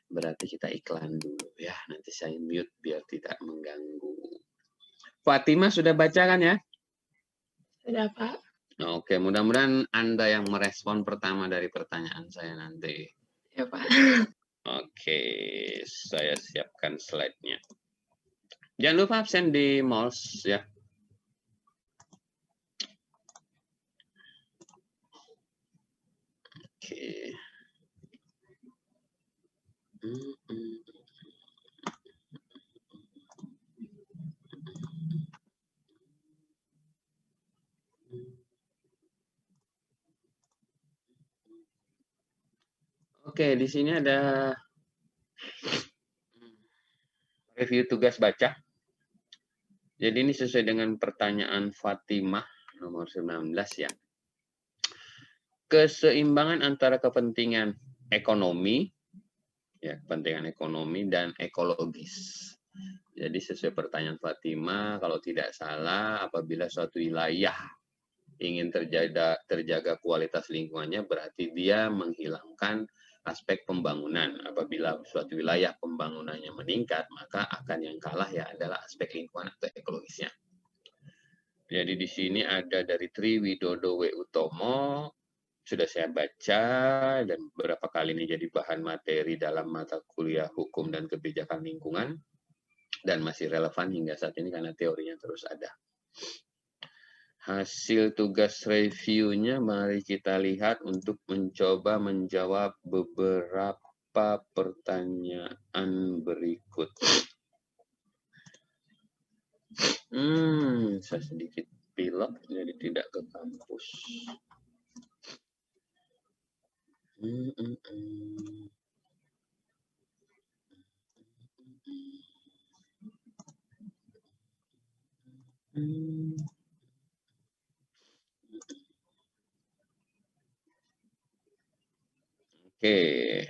Berarti kita iklan dulu ya. Nanti saya mute biar tidak mengganggu. Fatima sudah baca kan ya? Sudah, Pak. Oke, mudah-mudahan Anda yang merespon pertama dari pertanyaan saya nanti. Ya, Pak. Oke, saya siapkan slide-nya. Jangan lupa absen di mouse ya. Oke. Oke, di sini ada review tugas baca. Jadi ini sesuai dengan pertanyaan Fatimah nomor 19 ya. Keseimbangan antara kepentingan ekonomi, ya kepentingan ekonomi dan ekologis. Jadi sesuai pertanyaan Fatimah, kalau tidak salah apabila suatu wilayah ingin terjaga kualitas lingkungannya, berarti dia menghilangkan aspek pembangunan. Apabila suatu wilayah pembangunannya meningkat, maka akan yang kalah ya adalah aspek lingkungan atau ekologisnya. Jadi di sini ada dari Tri Widodo W. Utomo, sudah saya baca dan beberapa kali ini jadi bahan materi dalam mata kuliah hukum dan kebijakan lingkungan, dan masih relevan hingga saat ini karena teorinya terus ada. Hasil tugas reviewnya mari kita lihat untuk mencoba menjawab beberapa pertanyaan berikut. Saya sedikit pilek jadi tidak ke kampus. Oke,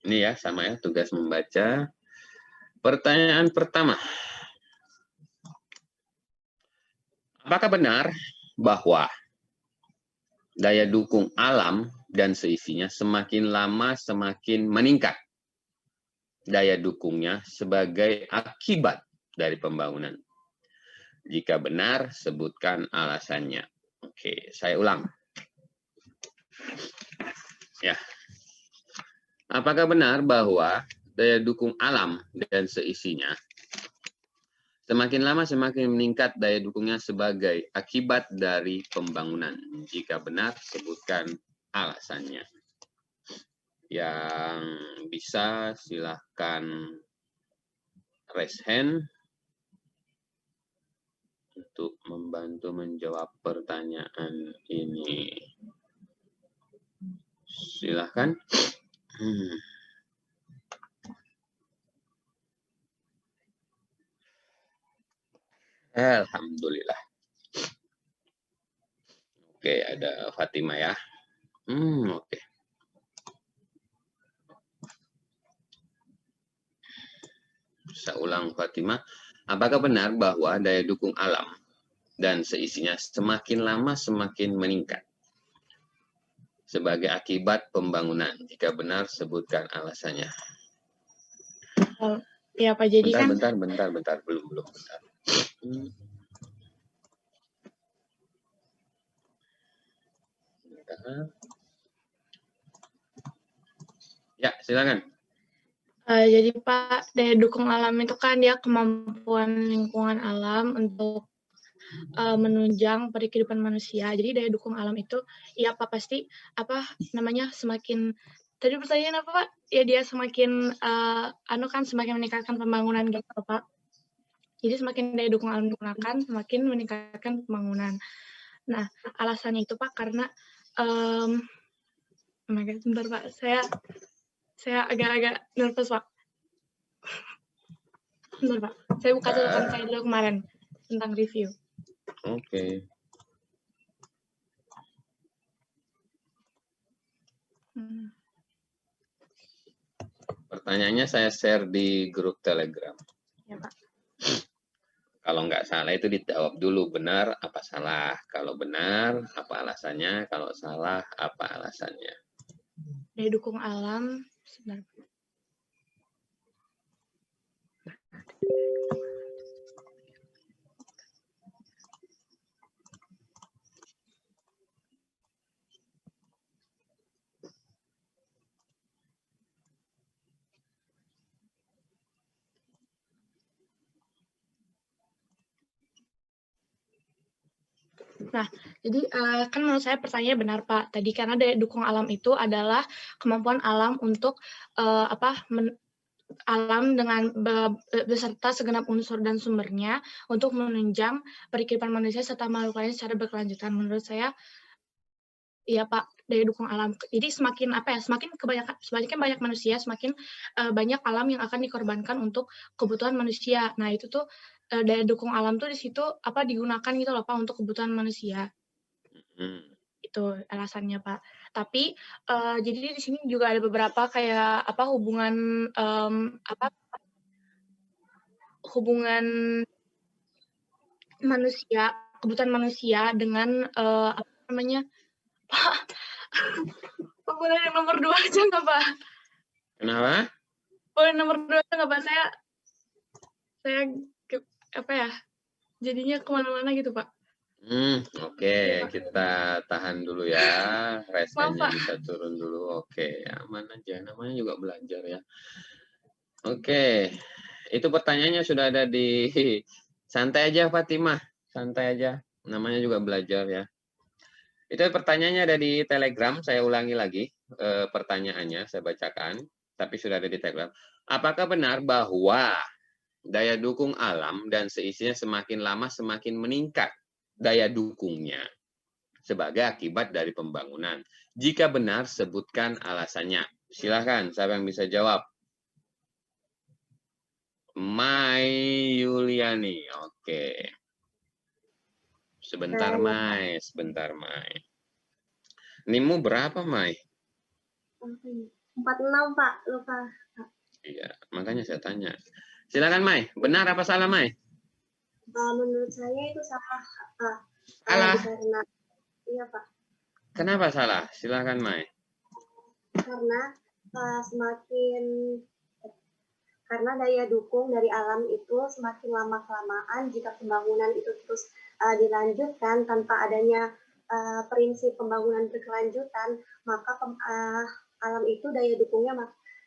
ini ya sama ya tugas membaca. Pertanyaan pertama. Apakah benar bahwa daya dukung alam dan seisinya semakin lama semakin meningkat? Daya dukungnya sebagai akibat dari pembangunan. Jika benar, sebutkan alasannya. Oke, saya ulang. Ya. Apakah benar bahwa daya dukung alam dan seisinya semakin lama semakin meningkat daya dukungnya sebagai akibat dari pembangunan? Jika benar, sebutkan alasannya. Yang bisa silahkan raise hand untuk membantu menjawab pertanyaan ini. Silahkan. Alhamdulillah. Oke, ada Fatima ya. Oke. Saya ulang Fatima. Apakah benar bahwa daya dukung alam dan seisinya semakin lama semakin meningkat sebagai akibat pembangunan? Jika benar, sebutkan alasannya. Ya, Pak, jadi bentar, kan... Bentar. Belum, bentar. Ya, silakan. Jadi Pak, daya dukung alam itu kan dia kemampuan lingkungan alam untuk menunjang pada kehidupan manusia. Jadi daya dukung alam itu, ya Pak, pasti semakin, tadi pertanyaan apa Pak? Ya dia semakin semakin meningkatkan pembangunan gitu Pak. Jadi semakin daya dukung alam digunakan, semakin meningkatkan pembangunan. Nah, alasannya itu Pak karena bentar Pak, saya agak-agak nervous Pak. Bentar Pak, saya buka catatan saya dulu kemarin tentang review. Oke. Pertanyaannya saya share di grup Telegram. Ya Pak. Kalau nggak salah itu dijawab dulu, benar apa salah. Kalau benar, apa alasannya. Kalau salah, apa alasannya. Daya dukung alam, sebentar. Nah, jadi kan menurut saya pertanyaannya benar Pak. Tadi karena daya dukung alam itu adalah kemampuan alam untuk alam dengan beserta segenap unsur dan sumbernya untuk menunjang kehidupan manusia serta makhluk lain secara berkelanjutan. Menurut saya, iya Pak, daya dukung alam. Jadi semakin banyak manusia, semakin banyak alam yang akan dikorbankan untuk kebutuhan manusia. Nah itu tuh daya dukung alam tuh di situ digunakan gitu loh Pak untuk kebutuhan manusia. Itu alasannya Pak. Tapi jadi di sini juga ada beberapa kayak hubungan hubungan manusia, kebutuhan manusia dengan Pak, boleh yang nomor 2 aja nggak Pak? Kenapa? Boleh nomor 2 aja nggak Pak? Saya jadinya kemana-mana gitu Pak. Oke. Kita tahan dulu ya, resenya bisa turun dulu. Oke, aman aja, namanya juga belajar ya. Oke, itu pertanyaannya sudah ada di santai aja Fatimah, santai aja, namanya juga belajar ya. Itu pertanyaannya ada di Telegram, saya ulangi lagi pertanyaannya, saya bacakan, tapi sudah ada di Telegram. Apakah benar bahwa daya dukung alam dan seisinya semakin lama semakin meningkat daya dukungnya sebagai akibat dari pembangunan? Jika benar, sebutkan alasannya. Silahkan, siapa yang bisa jawab? Mai Yuliani, oke. Sebentar, Mai. NIM-mu berapa, Mai? 46, Pak. Lupa. Iya, makanya saya tanya. Silakan, Mai. Benar apa salah, Mai? Menurut saya itu salah, Pak. Salah? Karena, iya, Pak. Kenapa salah? Silakan, Mai. Karena daya dukung dari alam itu semakin lama-kelamaan jika pembangunan itu terus dilanjutkan tanpa adanya prinsip pembangunan berkelanjutan, maka alam itu daya dukungnya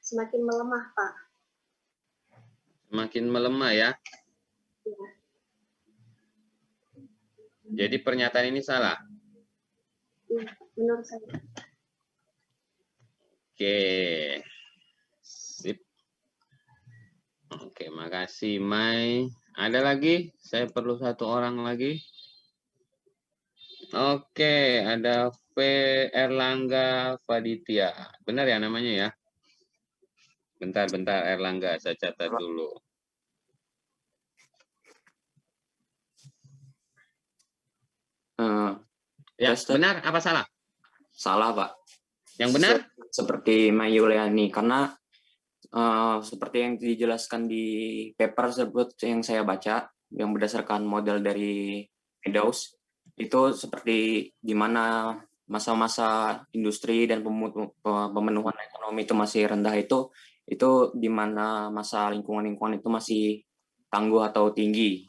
semakin melemah, Pak. Semakin melemah ya? Ya. Jadi pernyataan ini salah? Ya, menurut saya. Oke. Sip. Oke, makasih Mai. Ada lagi? Saya perlu satu orang lagi. Oke, ada V. Erlangga Faditya. Benar ya namanya ya? Bentar, Erlangga, saya catat dulu. Ya, benar apa salah? Salah, Pak. Yang benar? Seperti Mai Yuliani, karena seperti yang dijelaskan di paper tersebut yang saya baca, yang berdasarkan model dari Meadows, itu seperti di mana masa-masa industri dan pemenuhan ekonomi itu masih rendah, itu di mana masa lingkungan itu masih tangguh atau tinggi.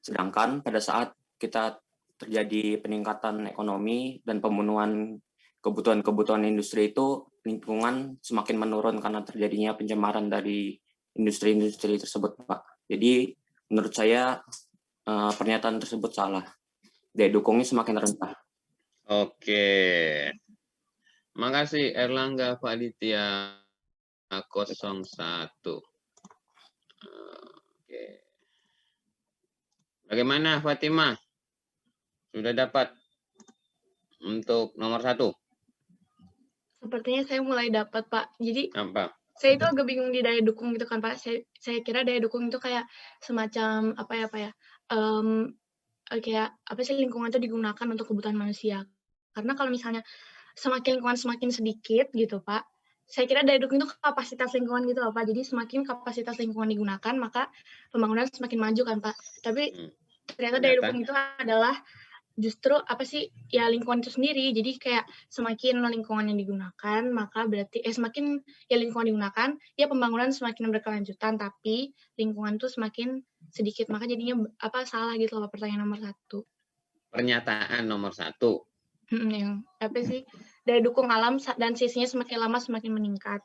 Sedangkan pada saat kita terjadi peningkatan ekonomi dan pemenuhan kebutuhan industri itu, lingkungan semakin menurun karena terjadinya pencemaran dari industri-industri tersebut, Pak. Jadi menurut saya pernyataan tersebut salah. Daya dukungnya semakin rendah. Oke. Makasih Erlangga Faditya 01. Oke. Bagaimana Fatimah? Sudah dapat untuk nomor 1? Sepertinya saya mulai dapat, Pak. Jadi apa? Saya itu agak bingung di daya dukung gitu kan, Pak. Saya kira daya dukung itu kayak semacam kayak lingkungan itu digunakan untuk kebutuhan manusia. Karena kalau misalnya lingkungan semakin sedikit gitu, Pak, saya kira daya dukung itu kapasitas lingkungan gitu loh, Pak. Jadi semakin kapasitas lingkungan digunakan, maka pembangunan semakin maju kan, Pak. Tapi ternyata daya dukung itu adalah justru apa sih ya lingkungan itu sendiri. Jadi kayak semakin lingkungan yang digunakan, maka berarti semakin ya lingkungan digunakan, ya pembangunan semakin berkelanjutan, tapi lingkungan tuh semakin sedikit. Maka jadinya apa salah gitu loh pertanyaan nomor 1. Pernyataan nomor 1. Yang apa sih? Daya dukung alam dan sisinya semakin lama semakin meningkat.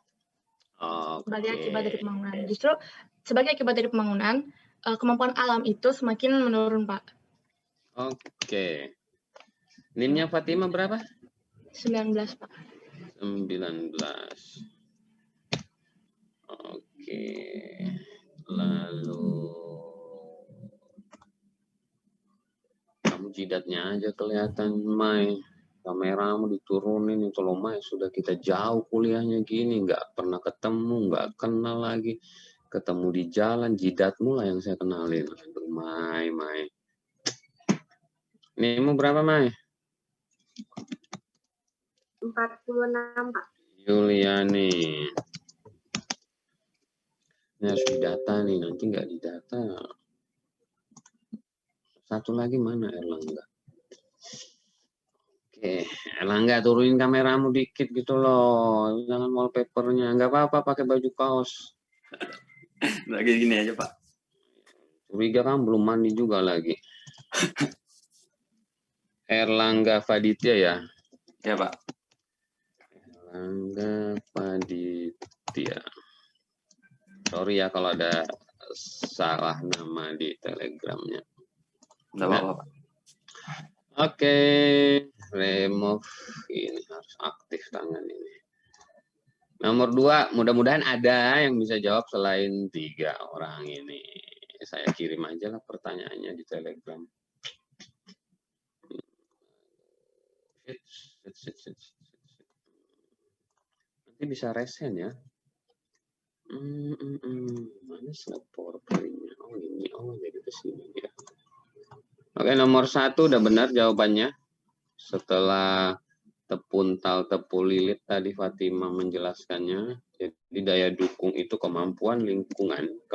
Sebagai akibat dari pembangunan. Justru sebagai akibat dari pembangunan, kemampuan alam itu semakin menurun, Pak. Oke. NIM-nya Fatima berapa? 19, Pak. 19. Oke. Lalu kamu jidatnya aja kelihatan, Mai. Kameramu diturunin itu loh, Mai. Sudah kita jauh kuliahnya gini, nggak pernah ketemu, nggak kenal lagi. Ketemu di jalan, jidatmu lah yang saya kenalin. Aduh, Mai. NIM-mu berapa, Mai? 46, Pak. Yuliani. Ini harus didata nih, nanti nggak didata. Satu lagi mana Erlangga? Oke, Erlangga turunin kameramu dikit gitu loh. Jangan wallpapernya. Nggak apa-apa pakai baju kaos. Lagi gini aja, Pak. Curiga kan belum mandi juga lagi. Erlangga Faditya ya? Ya, Pak. Erlangga Faditya. Sorry ya kalau ada salah nama di telegramnya. Nggak apa-apa, Pak. Oke, remove ini harus aktif tangan ini. Nomor 2, mudah-mudahan ada yang bisa jawab selain 3 orang ini. Saya kirim aja lah pertanyaannya di Telegram. Nanti bisa resen ya. Mana slide PowerPoint-nya? Oh ini, jadi ke sini ya. Oke, nomor 1 udah benar jawabannya. Setelah tepuntal tepu lilit tadi Fatima menjelaskannya. Jadi daya dukung itu kemampuan lingkungan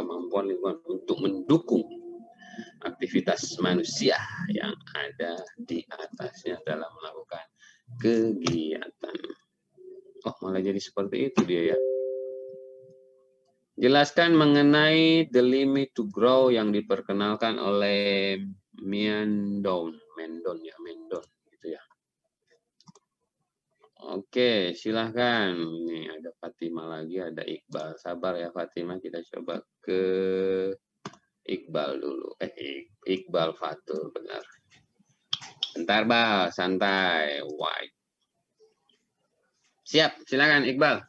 untuk mendukung aktivitas manusia yang ada di atasnya dalam melakukan kegiatan. Oh, malah jadi seperti itu dia ya. Jelaskan mengenai the limit to grow yang diperkenalkan oleh Mendon gitu ya. Oke, silahkan. Ini ada Fatima lagi, ada Iqbal. Sabar ya Fatima, kita coba ke Iqbal dulu. Iqbal Fatul, benar. Bentar, Bal, santai. White. Siap, silakan Iqbal.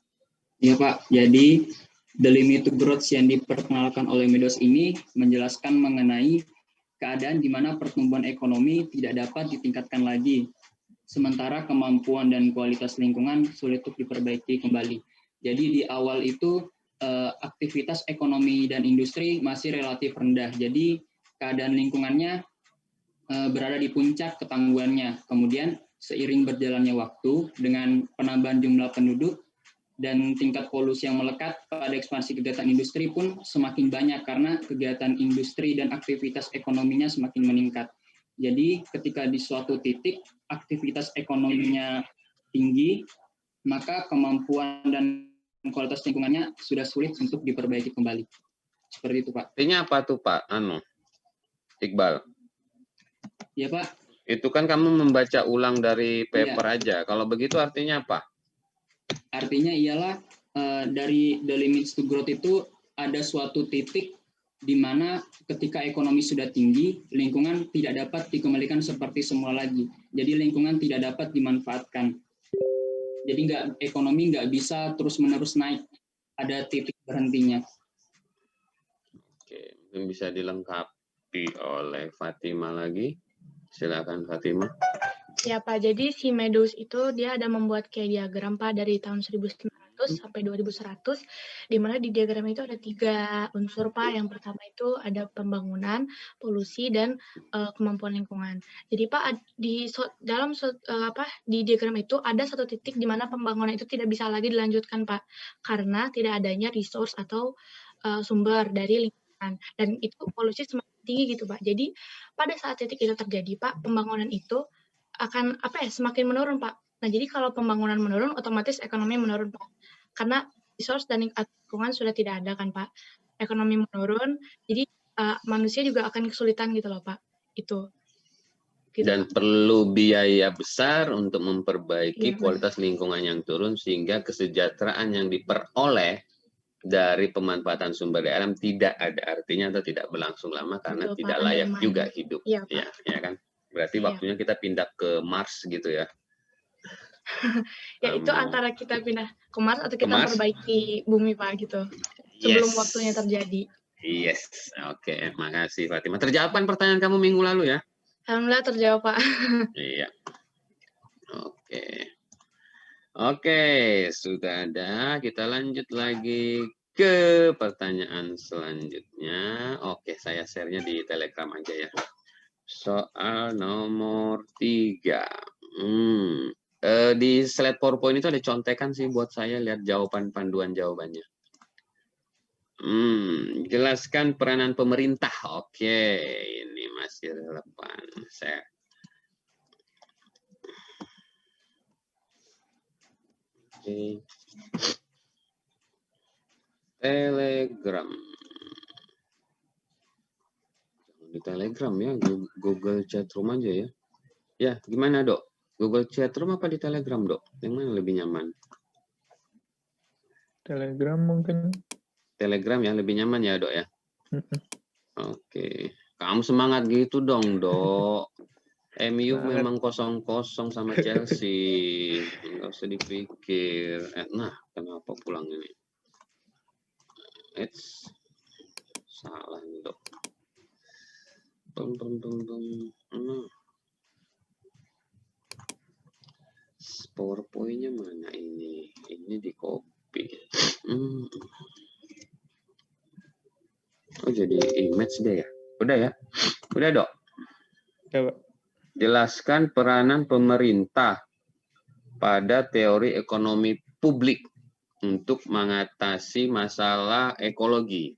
Ya Pak, jadi the limit to growth yang diperkenalkan oleh Meadows ini menjelaskan mengenai keadaan di mana pertumbuhan ekonomi tidak dapat ditingkatkan lagi, sementara kemampuan dan kualitas lingkungan sulit untuk diperbaiki kembali. Jadi di awal itu aktivitas ekonomi dan industri masih relatif rendah, jadi keadaan lingkungannya berada di puncak ketangguhannya. Kemudian seiring berjalannya waktu dengan penambahan jumlah penduduk dan tingkat polusi yang melekat pada ekspansi kegiatan industri pun semakin banyak karena kegiatan industri dan aktivitas ekonominya semakin meningkat. Jadi ketika di suatu titik aktivitas ekonominya tinggi, maka kemampuan dan kualitas lingkungannya sudah sulit untuk diperbaiki kembali. Seperti itu, Pak. Artinya apa tuh, Pak? Iqbal. Ya, Pak. Itu kan kamu membaca ulang dari paper aja. Kalau begitu artinya apa? Artinya ialah dari the limits to growth itu ada suatu titik di mana ketika ekonomi sudah tinggi, lingkungan tidak dapat dikembalikan seperti semula lagi. Jadi lingkungan tidak dapat dimanfaatkan. Jadi ekonomi nggak bisa terus-menerus naik. Ada titik berhentinya. Oke, mungkin bisa dilengkapi oleh Fatima lagi. Silakan Fatima. Ya Pak, jadi si Meadows itu dia ada membuat kayak diagram Pak dari tahun 1900 sampai 2100, di mana di diagram itu ada 3 unsur Pak. Yang pertama itu ada pembangunan, polusi, dan kemampuan lingkungan. Jadi Pak di diagram itu ada satu titik di mana pembangunan itu tidak bisa lagi dilanjutkan Pak, karena tidak adanya resource atau sumber dari lingkungan, dan itu polusi semakin tinggi gitu, Pak. Jadi pada saat titik itu terjadi, Pak, pembangunan itu akan semakin menurun, Pak. Nah, jadi kalau pembangunan menurun, otomatis ekonomi menurun, Pak. Karena resource dan lingkungan sudah tidak ada kan, Pak. Ekonomi menurun, jadi manusia juga akan kesulitan gitu loh, Pak. Itu. Gitu, Dan Pak. perlu biaya besar untuk memperbaiki Iya, kualitas lingkungan yang turun sehingga kesejahteraan yang diperoleh dari pemanfaatan sumber daya alam tidak ada artinya atau tidak berlangsung lama karena betul, Pak. tidak Ada layak yang main. juga hidup. Iya, Pak. Ya kan? Berarti Iya. waktunya kita pindah ke Mars gitu ya. Ya, itu antara kita pindah ke Mars atau kita memperbaiki bumi, Pak, gitu. Sebelum waktunya terjadi. Yes, oke. Makasih Fatima. Terjawab kan pertanyaan kamu minggu lalu ya? Alhamdulillah terjawab, Pak. Iya. Oke, sudah ada. Kita lanjut lagi ke pertanyaan selanjutnya. Oke, saya share-nya di Telegram aja ya. Soal nomor 3. Di slide PowerPoint itu ada contekan sih buat saya lihat jawaban panduan jawabannya. Jelaskan peranan pemerintah. Oke, ini masih relevan. Telegram. Di Telegram ya, Google Chatroom aja ya. Ya, gimana Dok? Google Chatroom apa di Telegram Dok? Yang mana lebih nyaman? Telegram mungkin. Telegram ya, lebih nyaman ya Dok ya? Oke. Kamu semangat gitu dong Dok. MU memang 0-0 sama Chelsea. Nggak usah dipikir. Nah, kenapa pulang ini? Salah nih Dok. PowerPoint-nya mana ini? Ini di copy. Oh, jadi image deh ya? Udah ya? Udah Dok? Ya, Pak. Jelaskan peranan pemerintah pada teori ekonomi publik untuk mengatasi masalah ekologi.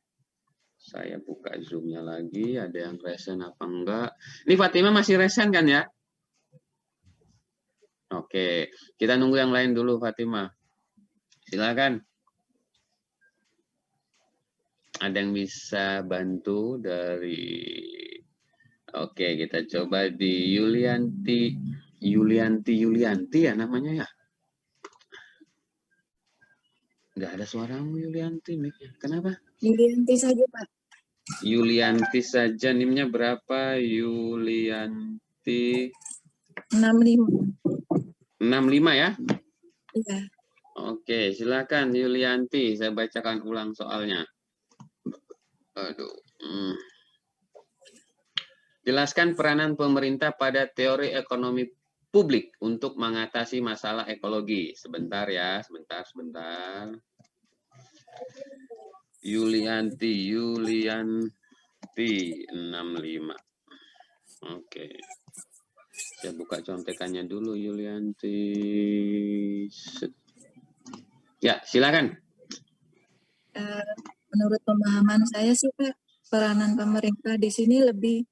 Saya buka Zoom-nya lagi, ada yang resen apa enggak. Ini Fatima masih resen kan ya? Oke, kita nunggu yang lain dulu Fatima. Silakan. Ada yang bisa bantu dari... Oke, kita coba di Yulianti ya namanya ya? Nggak ada suaramu Yulianti, kenapa? Yulianti saja, Pak. Yulianti saja, NIM-nya berapa? Yulianti 65. 65 ya? Iya. Oke, silakan Yulianti, saya bacakan ulang soalnya. Aduh. Jelaskan peranan pemerintah pada teori ekonomi publik untuk mengatasi masalah ekologi. Sebentar ya, sebentar. Yulianti 65. Oke. Saya buka contekannya dulu Yulianti. Ya, silakan. Menurut pemahaman saya sih Pak, peranan pemerintah di sini lebih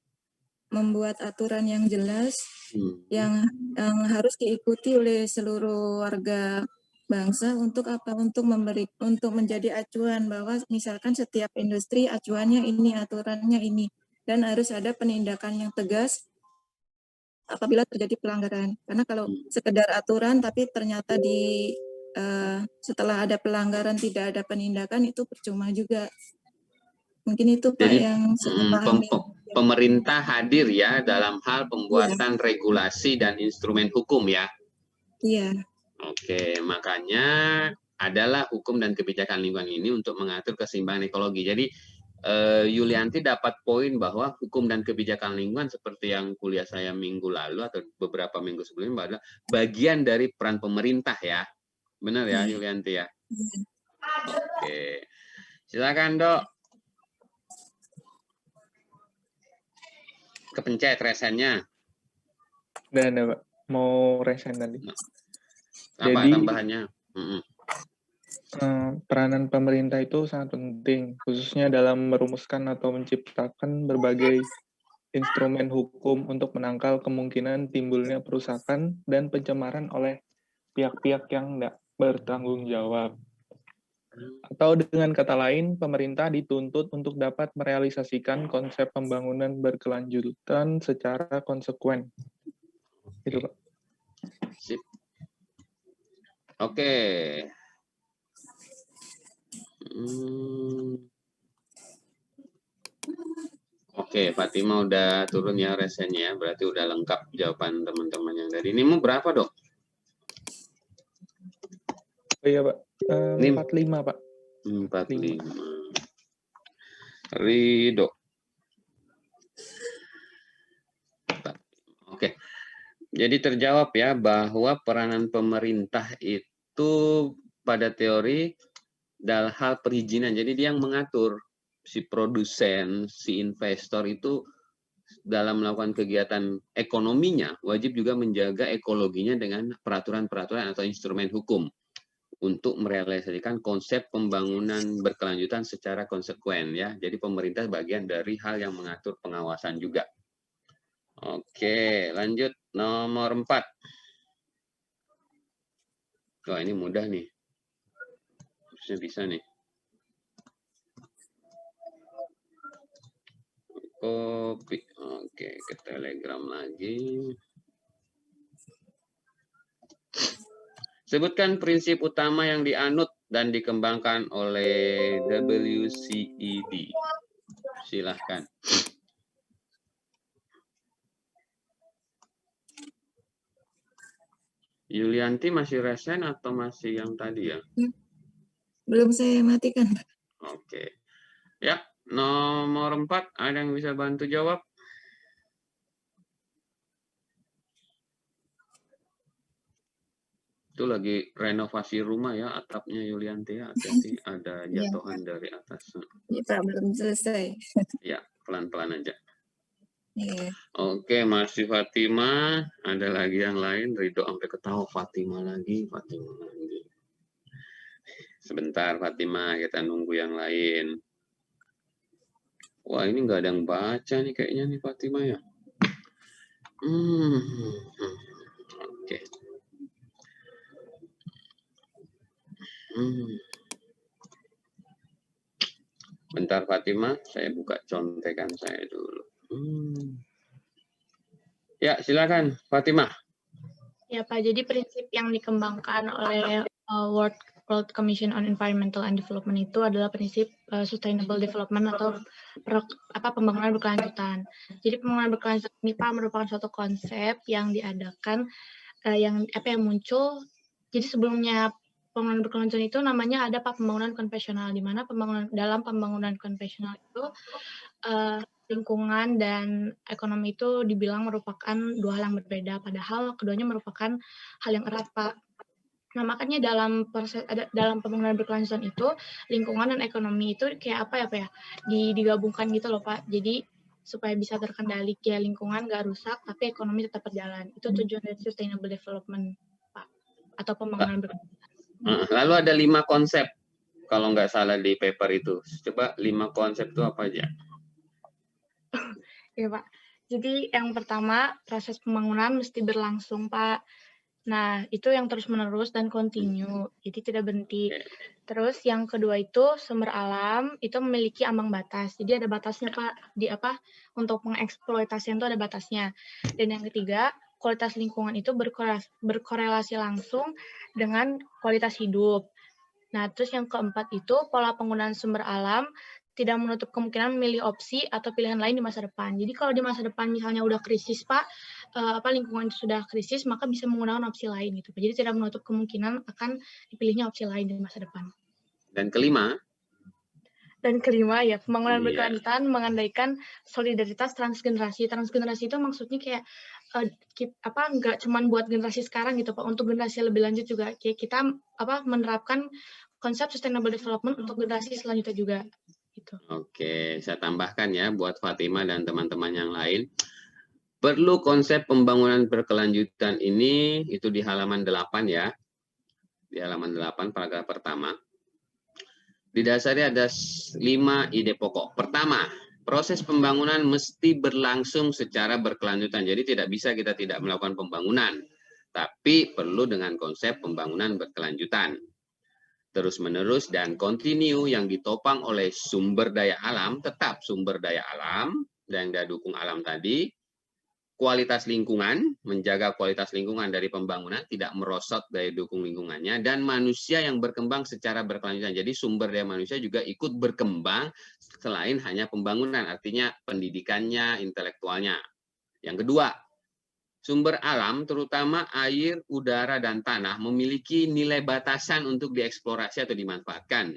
membuat aturan yang jelas yang harus diikuti oleh seluruh warga bangsa untuk apa? Untuk menjadi acuan bahwa misalkan setiap industri acuannya ini, aturannya ini, dan harus ada penindakan yang tegas apabila terjadi pelanggaran. Karena kalau sekedar aturan tapi ternyata setelah ada pelanggaran tidak ada penindakan, itu percuma juga. Mungkin itu Pak. Jadi, yang saya pahami. Pemerintah hadir ya dalam hal pembuatan regulasi dan instrumen hukum ya. Iya. Oke, makanya adalah hukum dan kebijakan lingkungan ini untuk mengatur keseimbangan ekologi. Jadi Yulianti dapat poin bahwa hukum dan kebijakan lingkungan seperti yang kuliah saya minggu lalu atau beberapa minggu sebelumnya adalah bagian dari peran pemerintah ya. Benar ya Yulianti ya? Oke. Silakan Dok. Kepencet resennya. Udah, Pak. Mau resen tadi. Apa jadi, tambahannya? Peranan pemerintah itu sangat penting, khususnya dalam merumuskan atau menciptakan berbagai instrumen hukum untuk menangkal kemungkinan timbulnya perusakan dan pencemaran oleh pihak-pihak yang tidak bertanggung jawab. Atau dengan kata lain, pemerintah dituntut untuk dapat merealisasikan konsep pembangunan berkelanjutan secara konsekuen. Itu, Pak. Sip. Oke. Oke, Fatima udah turun ya resennya, berarti udah lengkap jawaban teman-teman yang dari ini. Mau berapa, Dok? Oh iya, Pak. 45, Pak. 45. Ridho. Oke. Jadi terjawab ya bahwa peranan pemerintah itu pada teori dalam hal perizinan. Jadi dia yang mengatur si produsen, si investor itu dalam melakukan kegiatan ekonominya wajib juga menjaga ekologinya dengan peraturan-peraturan atau instrumen hukum untuk merealisasikan konsep pembangunan berkelanjutan secara konsekuen ya. Jadi pemerintah bagian dari hal yang mengatur pengawasan juga. Oke, lanjut nomor 4. Wah, ini mudah nih. Harusnya bisa nih. Copy. Oke, ke Telegram lagi. Sebutkan prinsip utama yang dianut dan dikembangkan oleh WCED. Silahkan. Yulianti masih resen atau masih yang tadi ya? Belum saya matikan. Oke. Ya, nomor 4, ada yang bisa bantu jawab? Itu lagi renovasi rumah ya, atapnya Yulianti ya, hati-hati ada jatuhan dari atas. Iya, Pak, belum selesai. Ya, pelan-pelan aja. Iya. Oke, masih Fatima. Ada lagi yang lain? Ridho sampai ketawa. Fatima lagi. Sebentar Fatima, kita nunggu yang lain. Wah, ini nggak ada yang baca nih kayaknya nih Fatima ya. Oke. Bentar Fatima, saya buka contekan saya dulu. Ya, silakan Fatima. Ya Pak, jadi prinsip yang dikembangkan oleh World Commission on Environmental and Development itu adalah prinsip sustainable development atau pembangunan berkelanjutan. Jadi pembangunan berkelanjutan ini Pak merupakan suatu konsep yang diadakan yang muncul. Jadi sebelumnya pembangunan berkelanjutan itu namanya ada Pak pembangunan konvensional, di mana dalam pembangunan konvensional itu lingkungan dan ekonomi itu dibilang merupakan dua hal yang berbeda, padahal keduanya merupakan hal yang erat, Pak. Nah, makanya dalam pembangunan berkelanjutan itu, lingkungan dan ekonomi itu kayak apa ya, Pak ya, digabungkan gitu loh, Pak. Jadi, supaya bisa terkendali, ya lingkungan nggak rusak, tapi ekonomi tetap berjalan. Itu tujuan dari sustainable development, Pak, atau pembangunan berkelanjutan. Lalu ada 5 konsep, kalau nggak salah di paper itu. Coba 5 konsep itu apa aja? Ya Pak, jadi yang pertama proses pembangunan mesti berlangsung Pak. Nah itu yang terus menerus dan kontinu, jadi tidak berhenti. Terus yang kedua itu sumber alam itu memiliki ambang batas, jadi ada batasnya Pak. Untuk mengeksploitasi itu ada batasnya. Dan yang ketiga kualitas lingkungan itu berkorelasi langsung dengan kualitas hidup. Nah terus yang keempat itu pola penggunaan sumber alam tidak menutup kemungkinan memilih opsi atau pilihan lain di masa depan. Jadi kalau di masa depan misalnya udah krisis Pak, lingkungan sudah krisis, maka bisa menggunakan opsi lain gitu. Jadi tidak menutup kemungkinan akan dipilihnya opsi lain di masa depan. Dan kelima? Dan kelima ya, pembangunan berkelanjutan mengandaikan solidaritas transgenerasi. Transgenerasi itu maksudnya kayak nggak cuma buat generasi sekarang gitu Pak, untuk generasi lebih lanjut juga. Kayak kita menerapkan konsep sustainable development untuk generasi selanjutnya juga. Gitu. Oke, saya tambahkan ya buat Fatima dan teman-teman yang lain. Perlu konsep pembangunan berkelanjutan ini, itu di halaman 8 ya. di halaman 8 paragraf pertama. Didasari ada 5 ide pokok. Pertama, proses pembangunan mesti berlangsung secara berkelanjutan. Jadi tidak bisa kita tidak melakukan pembangunan, tapi perlu dengan konsep pembangunan berkelanjutan. Terus-menerus dan kontinu yang ditopang oleh sumber daya alam, tetap sumber daya alam, yang didukung alam tadi, kualitas lingkungan, menjaga kualitas lingkungan dari pembangunan, tidak merosot daya dukung lingkungannya, dan manusia yang berkembang secara berkelanjutan. Jadi sumber daya manusia juga ikut berkembang selain hanya pembangunan, artinya pendidikannya, intelektualnya. Yang kedua, sumber alam, terutama air, udara, dan tanah, memiliki nilai batasan untuk dieksplorasi atau dimanfaatkan,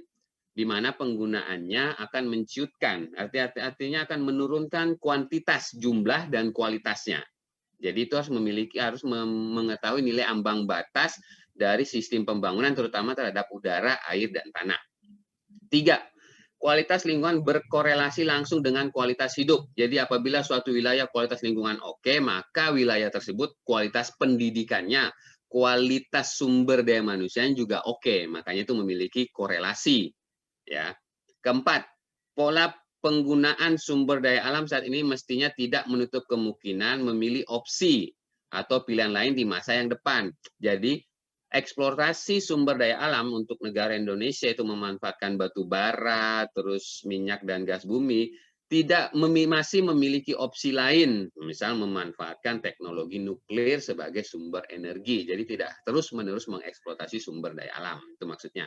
di mana penggunaannya akan menciutkan, artinya akan menurunkan kuantitas, jumlah, dan kualitasnya. Jadi itu harus mengetahui nilai ambang batas dari sistem pembangunan, terutama terhadap udara, air, dan tanah. 3. Kualitas lingkungan berkorelasi langsung dengan kualitas hidup. Jadi apabila suatu wilayah kualitas lingkungan oke, maka wilayah tersebut kualitas pendidikannya, kualitas sumber daya manusianya juga oke. Makanya itu memiliki korelasi. Ya. Keempat, pola penggunaan sumber daya alam saat ini mestinya tidak menutup kemungkinan memilih opsi atau pilihan lain di masa yang depan. Jadi eksplorasi sumber daya alam untuk negara Indonesia itu memanfaatkan batu bara, terus minyak dan gas bumi, masih memiliki opsi lain, misal memanfaatkan teknologi nuklir sebagai sumber energi. Jadi tidak terus-menerus mengeksploitasi sumber daya alam, itu maksudnya.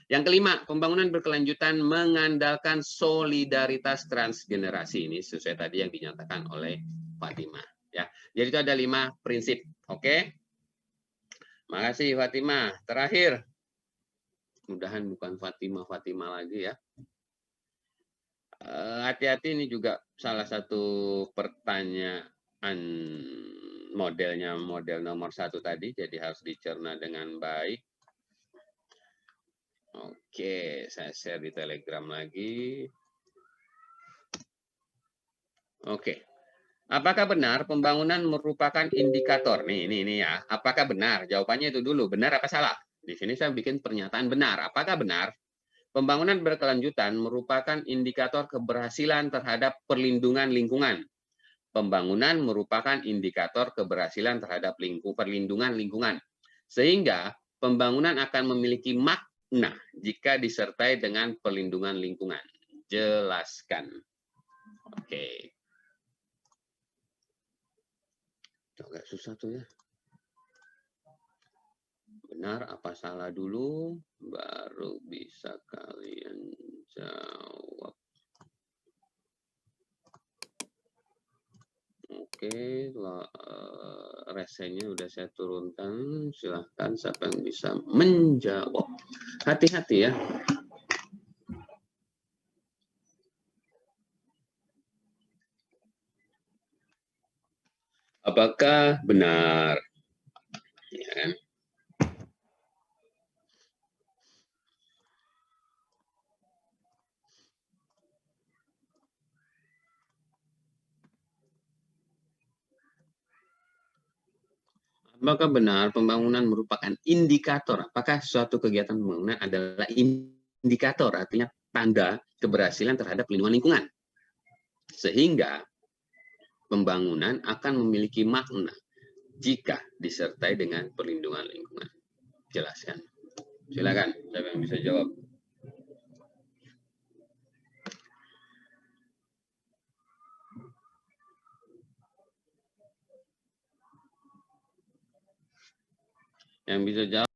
Yang kelima, pembangunan berkelanjutan mengandalkan solidaritas transgenerasi. Ini sesuai tadi yang dinyatakan oleh Fatimah. Ya, jadi itu ada 5 prinsip. Oke? Makasih Fatimah. Terakhir, mudahan bukan Fatimah lagi ya. Hati-hati, ini juga salah satu pertanyaan model nomor 1 tadi, jadi harus dicerna dengan baik. Oke, saya share di Telegram lagi. Oke. Apakah benar pembangunan merupakan indikator? Nih ya. Apakah benar? Jawabannya itu dulu. Benar apa salah? Di sini saya bikin pernyataan benar. Apakah benar pembangunan berkelanjutan merupakan indikator keberhasilan terhadap perlindungan lingkungan? Pembangunan merupakan indikator keberhasilan terhadap perlindungan lingkungan. Sehingga pembangunan akan memiliki makna jika disertai dengan perlindungan lingkungan. Jelaskan. Oke. Agak susah tuh ya. Benar apa salah dulu, baru bisa kalian jawab. Oke, resenya udah saya turunkan. Silahkan siapa yang bisa menjawab. Hati-hati ya. Apakah benar? Ya kan? Apakah benar pembangunan merupakan indikator? Apakah suatu kegiatan pembangunan adalah indikator, artinya tanda keberhasilan terhadap perlindungan lingkungan? Sehingga pembangunan akan memiliki makna jika disertai dengan perlindungan lingkungan. Jelaskan. Silakan, siapa yang bisa jawab? Yang bisa jawab.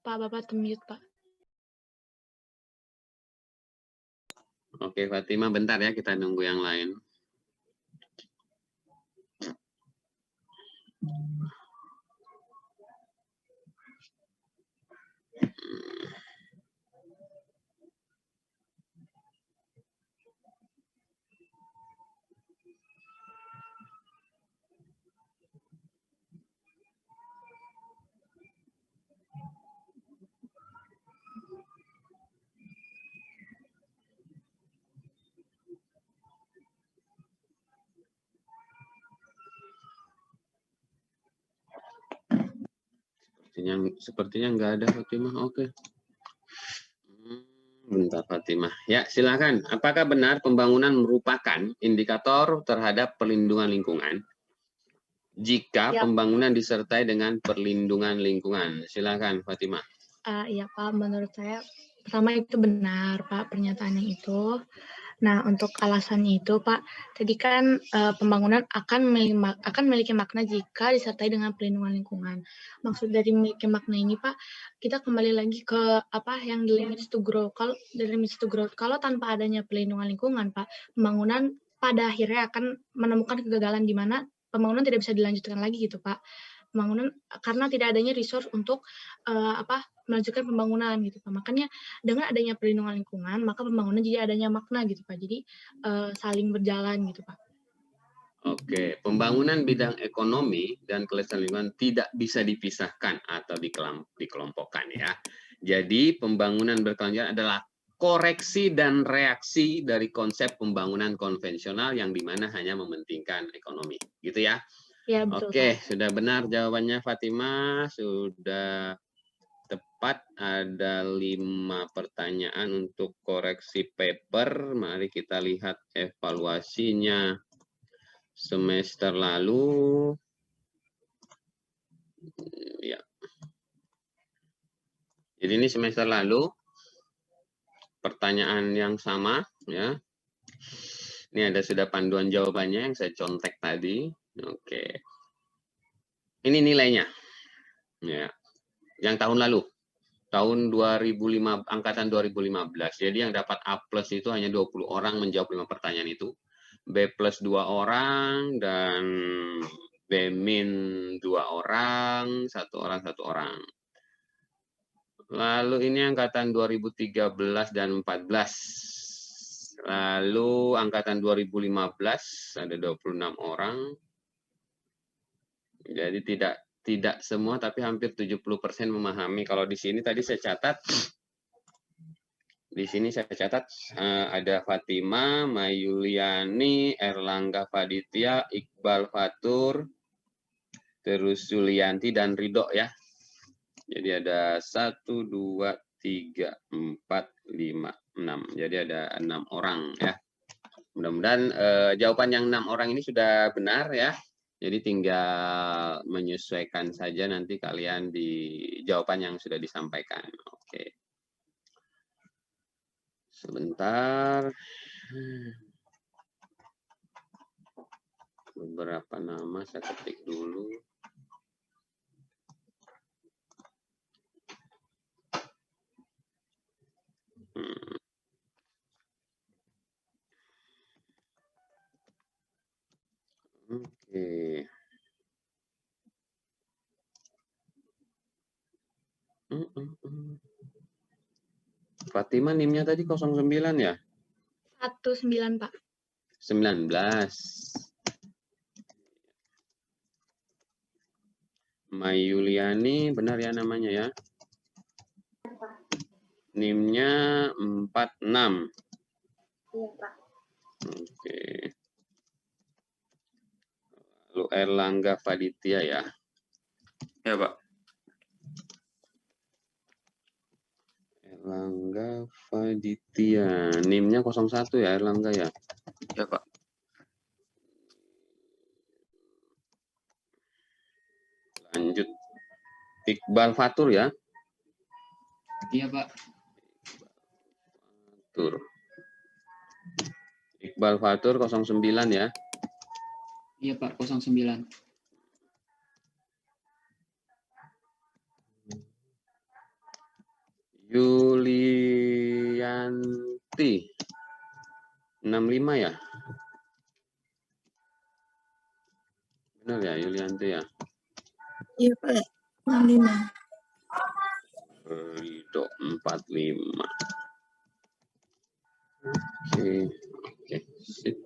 Pak, Bapak mute, Pak. Oke, Fatima, bentar ya, kita nunggu yang lain. Sepertinya nggak ada Fatimah. Oke. Bentar Fatimah. Ya, silakan. Apakah benar pembangunan merupakan indikator terhadap perlindungan lingkungan? Jika Ya. pembangunan disertai dengan perlindungan lingkungan. Silakan Fatimah. Iya Pak, menurut saya pertama itu benar Pak pernyataan yang itu. Nah, untuk alasannya itu, Pak, tadi kan pembangunan akan memiliki makna jika disertai dengan perlindungan lingkungan. Maksud dari memiliki makna ini, Pak, kita kembali lagi ke apa yang the limits to grow. Kalau tanpa adanya perlindungan lingkungan, Pak, pembangunan pada akhirnya akan menemukan kegagalan di mana pembangunan tidak bisa dilanjutkan lagi gitu, Pak. Pembangunan karena tidak adanya resource untuk melanjutkan pembangunan gitu Pak. Makanya dengan adanya perlindungan lingkungan, maka pembangunan jadi adanya makna gitu Pak. Jadi saling berjalan gitu Pak. Oke, pembangunan bidang ekonomi dan kelestarian lingkungan tidak bisa dipisahkan atau dikelompokkan ya. Jadi pembangunan berkelanjutan adalah koreksi dan reaksi dari konsep pembangunan konvensional yang dimana hanya mementingkan ekonomi, gitu ya. Ya betul. Oke, Pak. Sudah benar jawabannya Fatimah, sudah tepat. Ada 5 pertanyaan untuk koreksi paper. Mari kita lihat evaluasinya semester lalu. Ya. Jadi ini semester lalu. Pertanyaan yang sama ya. Ini ada sudah panduan jawabannya yang saya contek tadi. Oke. Ini nilainya. Ya. Yang tahun lalu. Tahun 2005, angkatan 2015. Jadi yang dapat A+ itu hanya 20 orang menjawab 5 pertanyaan itu. B+ 2 orang dan B- 2 orang, 1 orang. Lalu ini angkatan 2013 dan 14. Lalu angkatan 2015 ada 26 orang. Jadi tidak semua, tapi hampir 70% memahami. Kalau di sini tadi saya catat, ada Fatima, Mayuliani, Erlangga Faditya, Iqbal Fatur, terus Julianti dan Ridho ya. Jadi ada 1, 2, 3, 4, 5, 6. Jadi ada 6 orang ya. Mudah-mudahan jawaban yang 6 orang ini sudah benar ya. Jadi tinggal menyesuaikan saja nanti kalian di jawaban yang sudah disampaikan. Oke. Sebentar. Beberapa nama saya ketik dulu. Oke. Fatima NIM-nya tadi 09 ya? 19 Pak. 19. Mayuliani, benar ya namanya ya? NIM-nya 46. Iya, Pak. Oke. Lalu Erlangga Faditya ya? Ya, Pak. Erlangga Faditya. NIM-nya 01 ya Erlangga ya? Ya, Pak. Lanjut. Iqbal Fatur ya? Iya, Pak. Fatur. Iqbal Fatur 09 ya? Iya, Pak, 09. Yulianti 65 ya? Benar ya Yulianti ya? Iya Pak, 65. Ridho 45. Oke, sip.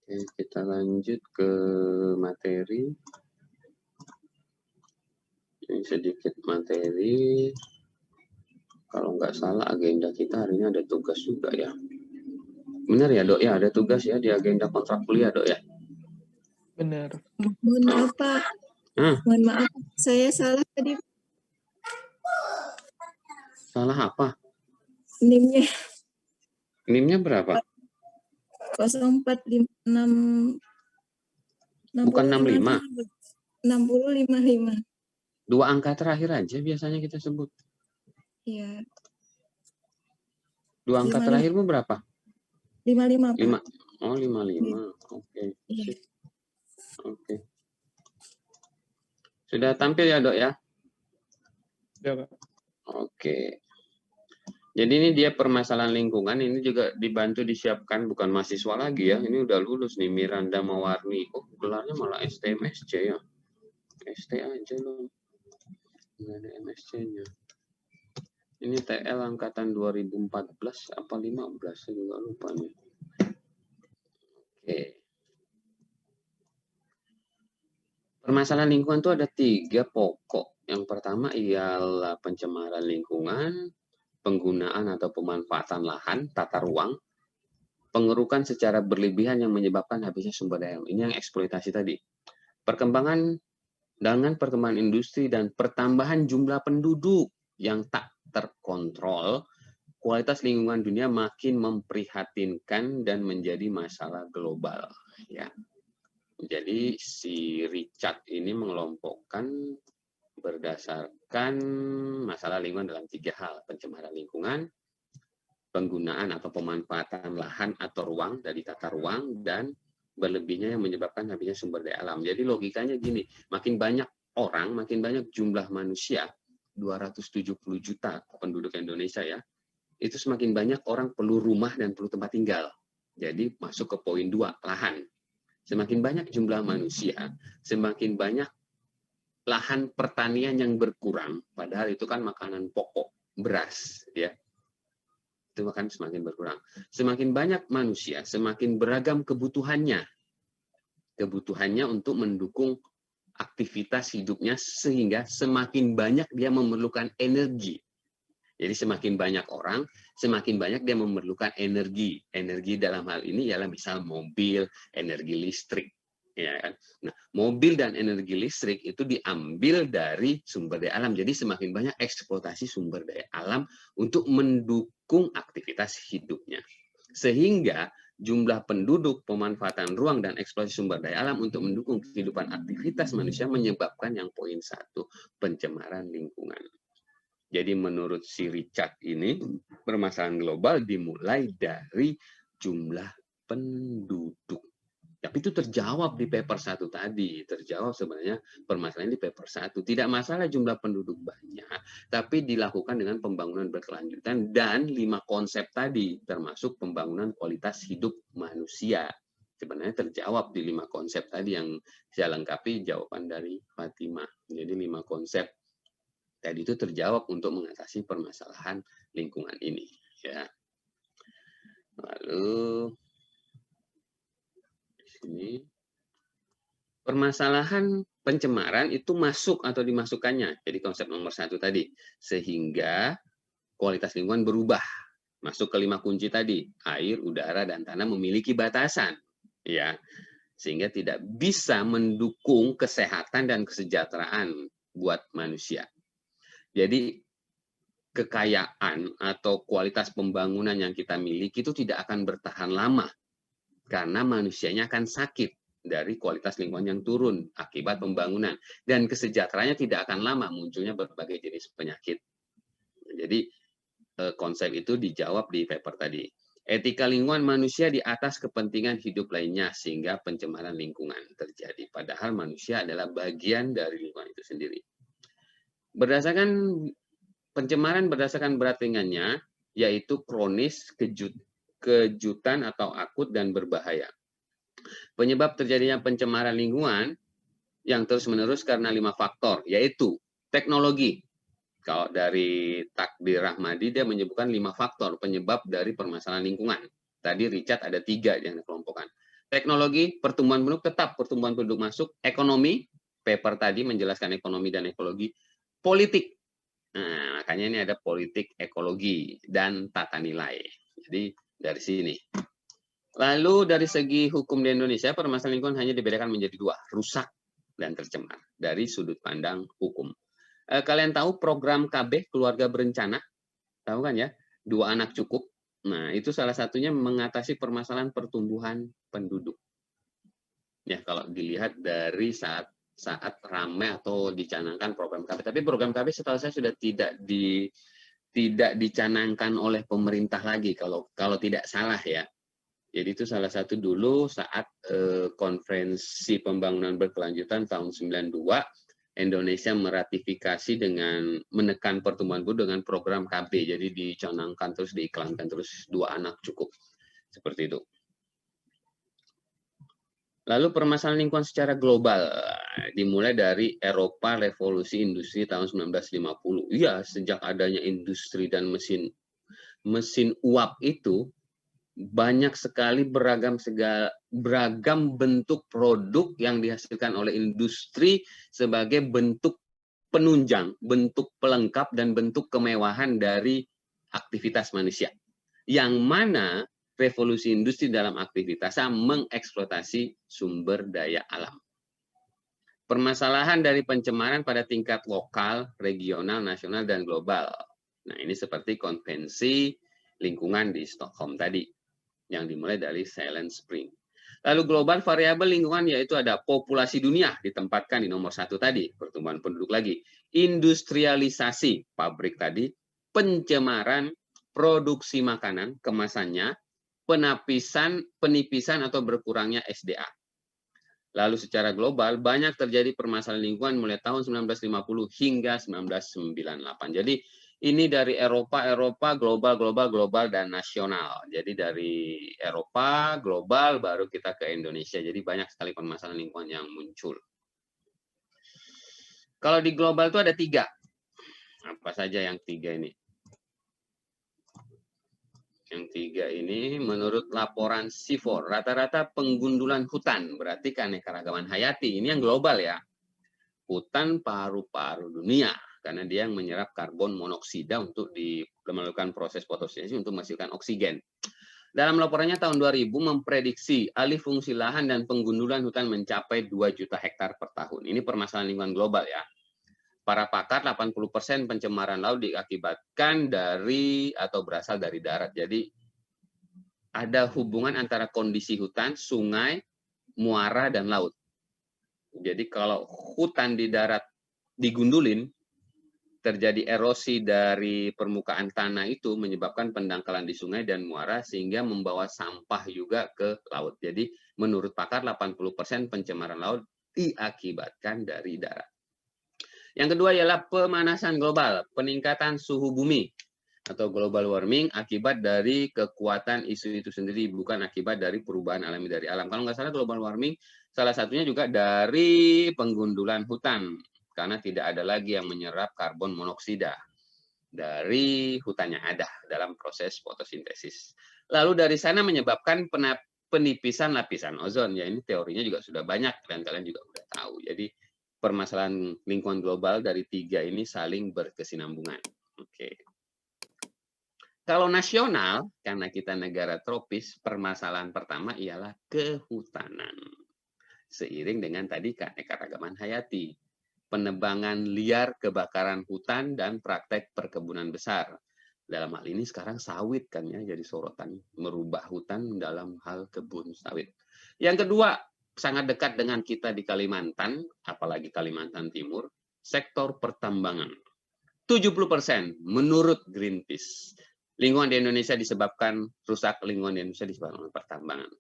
Oke, kita lanjut ke materi. Ini sedikit materi. Kalau nggak salah agenda kita hari ini ada tugas juga ya. Benar ya Dok ya, ada tugas ya di agenda kontrak kuliah Dok ya? Benar. Mohon maaf Pak, mohon maaf saya salah tadi. Salah apa? NIM-nya NIM-nya berapa? 0456. Bukan 65. 6055. 2 angka terakhir aja biasanya kita sebut. Iya. 2 angka terakhirmu berapa? 55 Pak. 5. Oh 55. Oke. Iya. Oke. Sudah tampil ya Dok ya? Ya, Pak. Oke. Jadi ini dia permasalahan lingkungan, ini juga dibantu disiapkan, bukan mahasiswa lagi ya, ini udah lulus nih, Miranda Mawarni. Oh, gelarnya malah STMSC ya. ST aja loh. Nggak ada MSC-nya. Ini TL angkatan 2014 apa 15, saya juga lupa nih. Oke. Permasalahan lingkungan itu ada 3 pokok. Yang pertama ialah pencemaran lingkungan, penggunaan atau pemanfaatan lahan, tata ruang, pengerukan secara berlebihan yang menyebabkan habisnya sumber daya. Ini yang eksploitasi tadi. Dengan perkembangan industri dan pertambahan jumlah penduduk yang tak terkontrol, kualitas lingkungan dunia makin memprihatinkan dan menjadi masalah global. Ya. Jadi si Richard ini mengelompokkan berdasarkan masalah lingkungan dalam 3 hal, pencemaran lingkungan, penggunaan atau pemanfaatan lahan atau ruang dari tata ruang, dan berlebihnya yang menyebabkan habisnya sumber daya alam. Jadi logikanya gini, makin banyak orang, makin banyak jumlah manusia, 270 juta penduduk Indonesia ya, itu semakin banyak orang perlu rumah dan perlu tempat tinggal. Jadi masuk ke poin 2, lahan. Semakin banyak jumlah manusia, semakin banyak lahan pertanian yang berkurang, padahal itu kan makanan pokok, beras, ya. Itu akan semakin berkurang. Semakin banyak manusia, semakin beragam kebutuhannya. Kebutuhannya untuk mendukung aktivitas hidupnya, sehingga semakin banyak dia memerlukan energi. Jadi semakin banyak orang, semakin banyak dia memerlukan energi. Energi dalam hal ini ialah misal mobil, energi listrik. Ya kan? Nah, mobil dan energi listrik itu diambil dari sumber daya alam. Jadi semakin banyak eksploitasi sumber daya alam untuk mendukung aktivitas hidupnya. Sehingga jumlah penduduk, pemanfaatan ruang, dan eksploitasi sumber daya alam untuk mendukung kehidupan aktivitas manusia menyebabkan yang poin 1, pencemaran lingkungan. Jadi menurut si Richard ini, permasalahan global dimulai dari jumlah penduduk. Tapi itu terjawab di paper 1 tadi. Terjawab sebenarnya permasalahan di paper 1. Tidak masalah jumlah penduduk banyak, tapi dilakukan dengan pembangunan berkelanjutan dan 5 konsep tadi, termasuk pembangunan kualitas hidup manusia. Sebenarnya terjawab di 5 konsep tadi yang saya lengkapi jawaban dari Fatima. Jadi 5 konsep tadi itu terjawab untuk mengatasi permasalahan lingkungan ini. Ya. Lalu ini permasalahan pencemaran itu masuk atau dimasukkannya, jadi konsep nomor 1 tadi, sehingga kualitas lingkungan berubah, masuk ke 5 kunci tadi, air, udara, dan tanah memiliki batasan, ya, sehingga tidak bisa mendukung kesehatan dan kesejahteraan buat manusia. Jadi kekayaan atau kualitas pembangunan yang kita miliki itu tidak akan bertahan lama, karena manusianya akan sakit dari kualitas lingkungan yang turun akibat pembangunan. Dan kesejahteraannya tidak akan lama, munculnya berbagai jenis penyakit. Jadi konsep itu dijawab di paper tadi. Etika lingkungan manusia di atas kepentingan hidup lainnya, sehingga pencemaran lingkungan terjadi. Padahal manusia adalah bagian dari lingkungan itu itu sendiri. Pencemaran berdasarkan berat ringannya, yaitu kronis, kejutan atau akut dan berbahaya. Penyebab terjadinya pencemaran lingkungan yang terus-menerus karena 5 faktor, yaitu teknologi. Kalau dari Takdir Rahmadi, dia menyebutkan 5 faktor penyebab dari permasalahan lingkungan. Tadi Richard ada 3 yang dikelompokkan. Teknologi, pertumbuhan penduduk, tetap pertumbuhan penduduk masuk. Ekonomi, paper tadi menjelaskan ekonomi dan ekologi. Politik, nah, makanya ini ada politik ekologi dan tata nilai. Jadi dari sini. Lalu dari segi hukum di Indonesia, permasalahan lingkungan hanya dibedakan menjadi 2, rusak dan tercemar dari sudut pandang hukum. Kalian tahu program KB, keluarga berencana? Tahu kan ya? 2 anak cukup. Nah, itu salah satunya mengatasi permasalahan pertumbuhan penduduk. Ya, kalau dilihat dari saat ramai atau dicanangkan program KB. Tapi program KB setahu saya sudah tidak dicanangkan oleh pemerintah lagi kalau tidak salah ya. Jadi itu salah satu dulu saat konferensi pembangunan berkelanjutan tahun 92, Indonesia meratifikasi dengan menekan pertumbuhan penduduk dengan program KB. Jadi dicanangkan terus, diiklankan terus 2 anak cukup. Seperti itu. Lalu permasalahan lingkungan secara global dimulai dari Eropa revolusi industri tahun 1950. Iya, sejak adanya industri dan mesin uap itu banyak sekali beragam bentuk produk yang dihasilkan oleh industri sebagai bentuk penunjang, bentuk pelengkap dan bentuk kemewahan dari aktivitas manusia. Yang mana revolusi industri dalam aktivitasnya mengeksploitasi sumber daya alam. Permasalahan dari pencemaran pada tingkat lokal, regional, nasional, dan global. Nah, ini seperti konvensi lingkungan di Stockholm tadi, yang dimulai dari Silent Spring. Lalu global variabel lingkungan yaitu ada populasi dunia ditempatkan di nomor 1 tadi, pertumbuhan penduduk lagi, industrialisasi pabrik tadi, pencemaran, produksi makanan, kemasannya, penipisan atau berkurangnya SDA. Lalu secara global banyak terjadi permasalahan lingkungan mulai tahun 1950 hingga 1998. Jadi ini dari Eropa, global, dan nasional. Jadi dari Eropa, global, baru kita ke Indonesia. Jadi banyak sekali permasalahan lingkungan yang muncul. Kalau di global itu ada 3. Apa saja yang 3 ini? Yang 3 ini menurut laporan CIFOR, rata-rata penggundulan hutan, berarti keanekaragaman hayati. Ini yang global ya. Hutan paru-paru dunia, karena dia yang menyerap karbon monoksida untuk melakukan proses fotosintesis untuk menghasilkan oksigen. Dalam laporannya tahun 2000 memprediksi alih fungsi lahan dan penggundulan hutan mencapai 2 juta hektar per tahun. Ini permasalahan lingkungan global ya. Para pakar 80% pencemaran laut diakibatkan dari atau berasal dari darat. Jadi ada hubungan antara kondisi hutan, sungai, muara, dan laut. Jadi kalau hutan di darat digundulin, terjadi erosi dari permukaan tanah itu menyebabkan pendangkalan di sungai dan muara sehingga membawa sampah juga ke laut. Jadi menurut pakar 80% pencemaran laut diakibatkan dari darat. Yang kedua ialah pemanasan global, peningkatan suhu bumi atau global warming akibat dari kekuatan isu itu sendiri, bukan akibat dari perubahan alami dari alam. Kalau nggak salah global warming salah satunya juga dari penggundulan hutan, karena tidak ada lagi yang menyerap karbon monoksida dari hutan yang ada dalam proses fotosintesis. Lalu dari sana menyebabkan penipisan lapisan ozon. Ya ini teorinya juga sudah banyak dan kalian juga sudah tahu. Jadi permasalahan lingkungan global dari 3 ini saling berkesinambungan. Oke. Kalau nasional, karena kita negara tropis, permasalahan pertama ialah kehutanan. Seiring dengan tadi keanekaragaman hayati, penebangan liar, kebakaran hutan, dan praktek perkebunan besar. Dalam hal ini sekarang sawit kan ya jadi sorotan, merubah hutan dalam hal kebun sawit. Yang kedua, sangat dekat dengan kita di Kalimantan, apalagi Kalimantan Timur, sektor pertambangan. 70% menurut Greenpeace. Lingkungan di Indonesia disebabkan, rusak lingkungan di Indonesia disebabkan oleh pertambangan.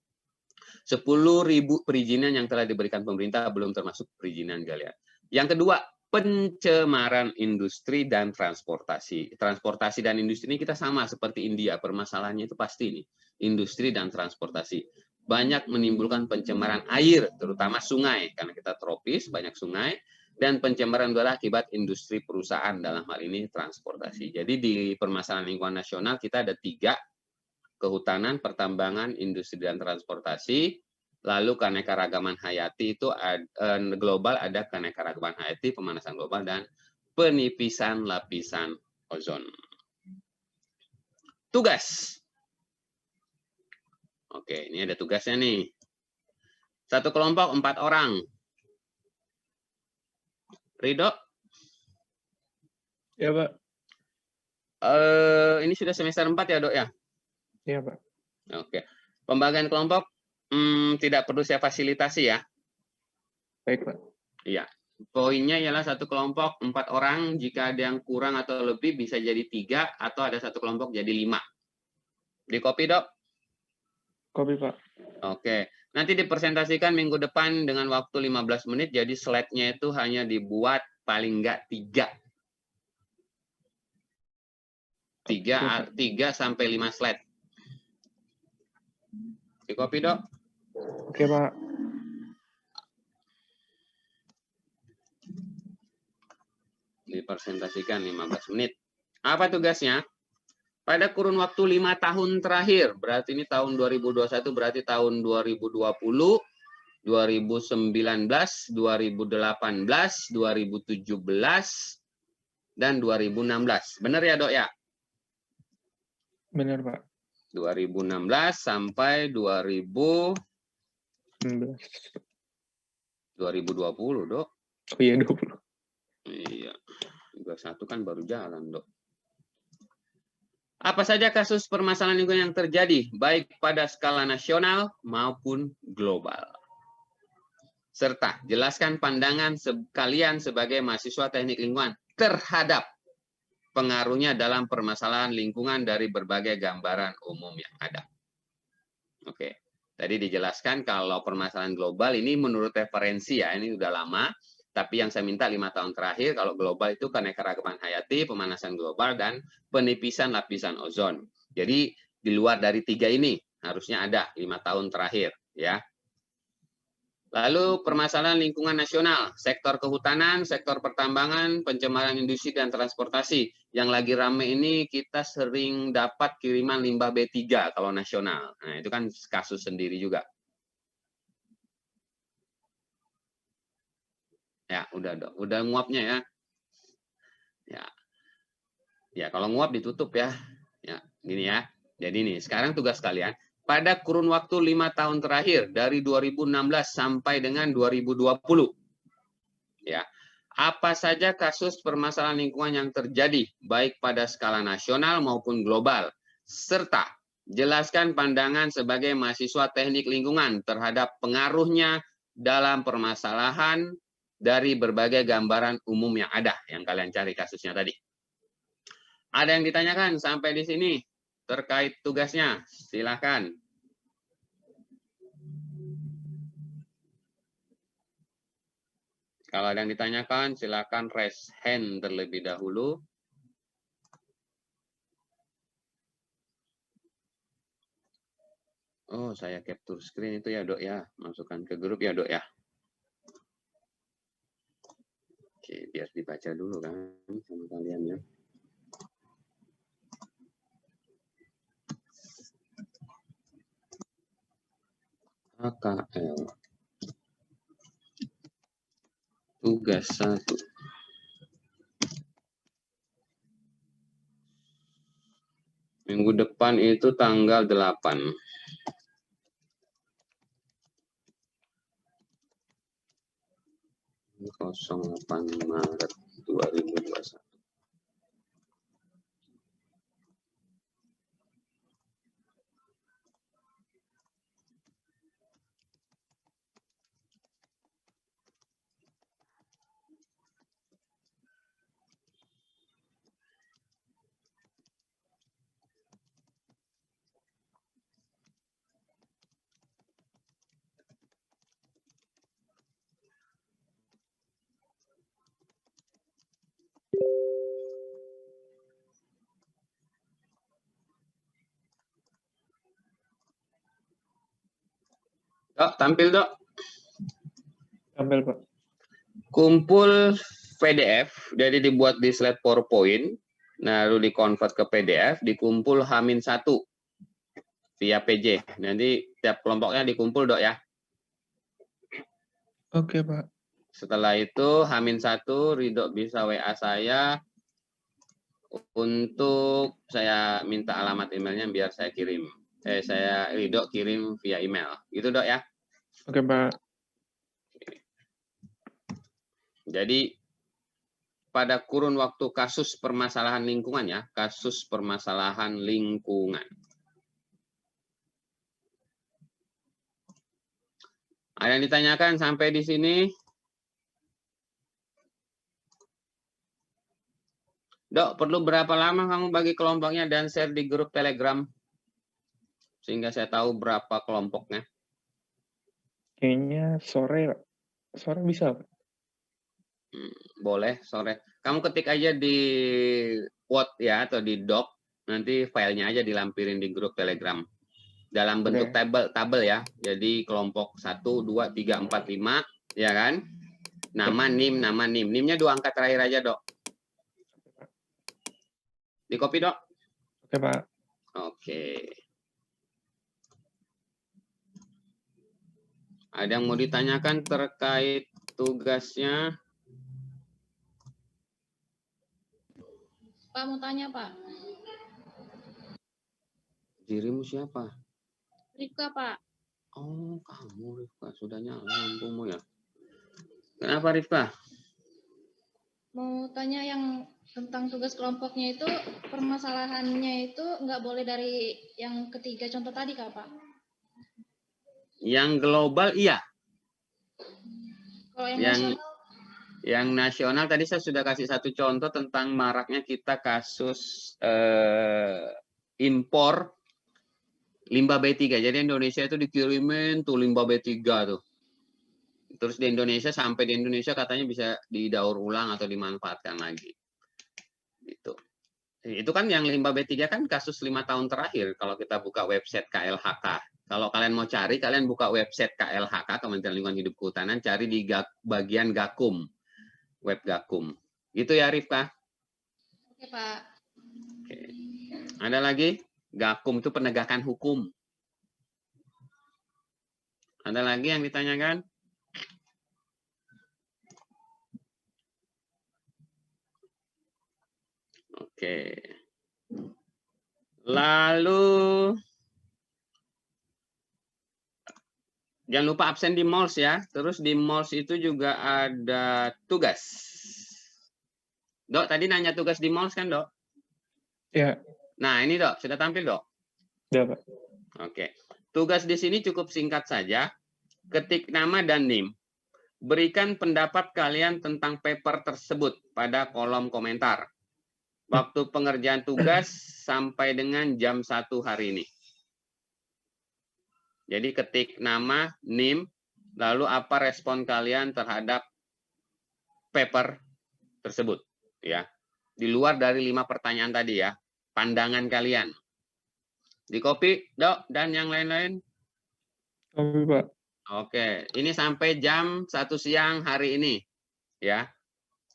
10.000 perizinan yang telah diberikan pemerintah belum termasuk perizinan galian. Yang kedua, pencemaran industri dan transportasi. Transportasi dan industri ini kita sama seperti India, permasalahannya itu pasti nih, industri dan transportasi. Banyak menimbulkan pencemaran air, terutama sungai, karena kita tropis, banyak sungai, dan pencemaran udara akibat industri perusahaan, dalam hal ini transportasi. Jadi di permasalahan lingkungan nasional kita ada 3, kehutanan, pertambangan, industri, dan transportasi. Lalu keanekaragaman hayati itu global, ada keanekaragaman hayati, pemanasan global, dan penipisan lapisan ozon. Tugas. Oke, ini ada tugasnya nih. Satu kelompok 4 orang. Ridho? Ya, Pak. Ini sudah semester 4 ya, Dok ya? Iya, Pak. Oke. Pembagian kelompok tidak perlu saya fasilitasi ya. Baik, Pak. Iya. Poinnya ialah satu kelompok 4 orang, jika ada yang kurang atau lebih bisa jadi 3, atau ada satu kelompok jadi 5. Di copy, Dok? Copy, Pak. Oke. Nanti dipresentasikan minggu depan dengan waktu 15 menit, jadi slide-nya itu hanya dibuat paling enggak 3. 3 sampai 5 slide. Di copy, Dok? Oke, Pak. Dipresentasikan 15 menit. Apa tugasnya? Pada kurun waktu 5 tahun terakhir, berarti ini tahun 2021, berarti tahun 2020, 2019, 2018, 2017, dan 2016. Benar ya, Dok ya? Benar, Pak. 2016 sampai 2020, Dok. Oh iya, 20. Iya. 21 kan baru jalan, Dok. Apa saja kasus permasalahan lingkungan yang terjadi, baik pada skala nasional maupun global. Serta jelaskan pandangan kalian sebagai mahasiswa teknik lingkungan terhadap pengaruhnya dalam permasalahan lingkungan dari berbagai gambaran umum yang ada. Oke, tadi dijelaskan kalau permasalahan global ini menurut referensi ya, ini udah lama. Tapi yang saya minta 5 tahun terakhir, kalau global itu keanekaragaman hayati, pemanasan global, dan penipisan lapisan ozon. Jadi di luar dari 3 ini harusnya ada 5 tahun terakhir, ya. Lalu permasalahan lingkungan nasional, sektor kehutanan, sektor pertambangan, pencemaran industri dan transportasi. Yang lagi rame ini kita sering dapat kiriman limbah B3 kalau nasional. Nah, itu kan kasus sendiri juga. Ya, udah nguapnya ya. Ya, kalau nguap ditutup ya. Ya, gini ya. Jadi nih, sekarang tugas kalian pada kurun waktu 5 tahun terakhir dari 2016 sampai dengan 2020. Ya. Apa saja kasus permasalahan lingkungan yang terjadi baik pada skala nasional maupun global, serta jelaskan pandangan sebagai mahasiswa teknik lingkungan terhadap pengaruhnya dalam permasalahan dari berbagai gambaran umum yang ada, yang kalian cari kasusnya tadi. Ada yang ditanyakan sampai di sini terkait tugasnya? Silakan. Kalau ada yang ditanyakan, silakan raise hand terlebih dahulu. Oh, saya capture screen itu ya, Dok ya. Masukkan ke grup ya, Dok ya. Oke, biar dibaca dulu kan sama kalian ya. AKL. Tugas 1. Minggu depan itu tanggal 8. Maret 2021. Dok, tampil dok. Tampil Pak. Kumpul PDF, jadi dibuat di slide PowerPoint, lalu dikonvert ke PDF, dikumpul H-1 via PJ. Nanti tiap kelompoknya dikumpul dok ya. Oke Pak. Setelah itu H-1 Ridho bisa WA saya untuk saya minta alamat emailnya biar saya kirim. Saya Ridho kirim via email. Gitu dok ya. Oke Pak. Jadi pada kurun waktu kasus permasalahan lingkungan ya, kasus permasalahan lingkungan. Ada yang ditanyakan sampai di sini? Dok, perlu berapa lama kamu bagi kelompoknya dan share di grup Telegram? Sehingga saya tahu berapa kelompoknya. Kayaknya sore, Pak. Sore bisa, Pak? Boleh, sore. Kamu ketik aja di Word ya, atau di Doc. Nanti filenya aja dilampirin di grup Telegram. Dalam bentuk tabel ya. Jadi kelompok 1, 2, 3, 4, 5. Ya kan? Nama, NIM, nama, NIM. NIM-nya 2 angka terakhir aja, Dok. Di copy, Dok? Oke, Pak. Oke. Ada yang mau ditanyakan terkait tugasnya? Pak, mau tanya, Pak. Dirimu siapa? Rifka, Pak. Oh, kamu Rifka. Sudah nyala lampumu ya. Kenapa, Rifka? Mau tanya yang tentang tugas kelompoknya itu, permasalahannya itu nggak boleh dari yang ketiga contoh tadi, Kak, Pak? Yang global, iya. Kalau yang nasional? Yang nasional tadi saya sudah kasih satu contoh tentang maraknya kita kasus impor limbah B3. Jadi Indonesia itu dikirimin tuh limbah B3 tuh. Terus di Indonesia, sampai di Indonesia katanya bisa didaur ulang atau dimanfaatkan lagi. Gitu. Itu kan yang limbah B3 kan kasus 5 tahun terakhir kalau kita buka website KLHK. Kalau kalian mau cari, kalian buka website KLHK, Kementerian Lingkungan Hidup Kehutanan, cari di bagian Gakum. Web Gakum. Gitu ya, Rifka? Oke, Pak. Oke. Ada lagi? Gakum itu penegakan hukum. Ada lagi yang ditanyakan? Oke. Lalu jangan lupa absen di MOLS ya. Terus di MOLS itu juga ada tugas. Dok, tadi nanya tugas di MOLS kan, Dok? Ya. Nah, ini, Dok. Sudah tampil, Dok? Ya, Pak. Oke. Tugas di sini cukup singkat saja. Ketik nama dan NIM. Berikan pendapat kalian tentang paper tersebut pada kolom komentar. Waktu pengerjaan tugas sampai dengan jam 1 hari ini. Jadi ketik nama, NIM, lalu apa respon kalian terhadap paper tersebut. Ya, di luar dari 5 pertanyaan tadi ya, pandangan kalian. Di copy, Dok, dan yang lain-lain? Copy, Pak. Oke, ini sampai jam 1 siang hari ini. Ya,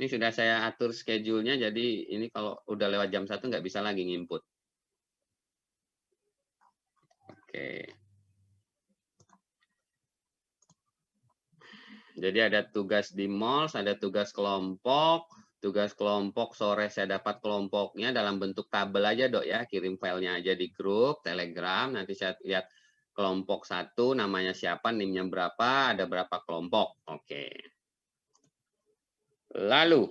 ini sudah saya atur schedule-nya, jadi ini kalau udah lewat jam 1 nggak bisa lagi nginput. Oke. Jadi ada tugas di MOLS, ada tugas kelompok. Tugas kelompok sore saya dapat kelompoknya dalam bentuk tabel aja, Dok ya. Kirim filenya aja di grup Telegram. Nanti saya lihat kelompok 1 namanya siapa, NIM-nya berapa, ada berapa kelompok. Oke. Lalu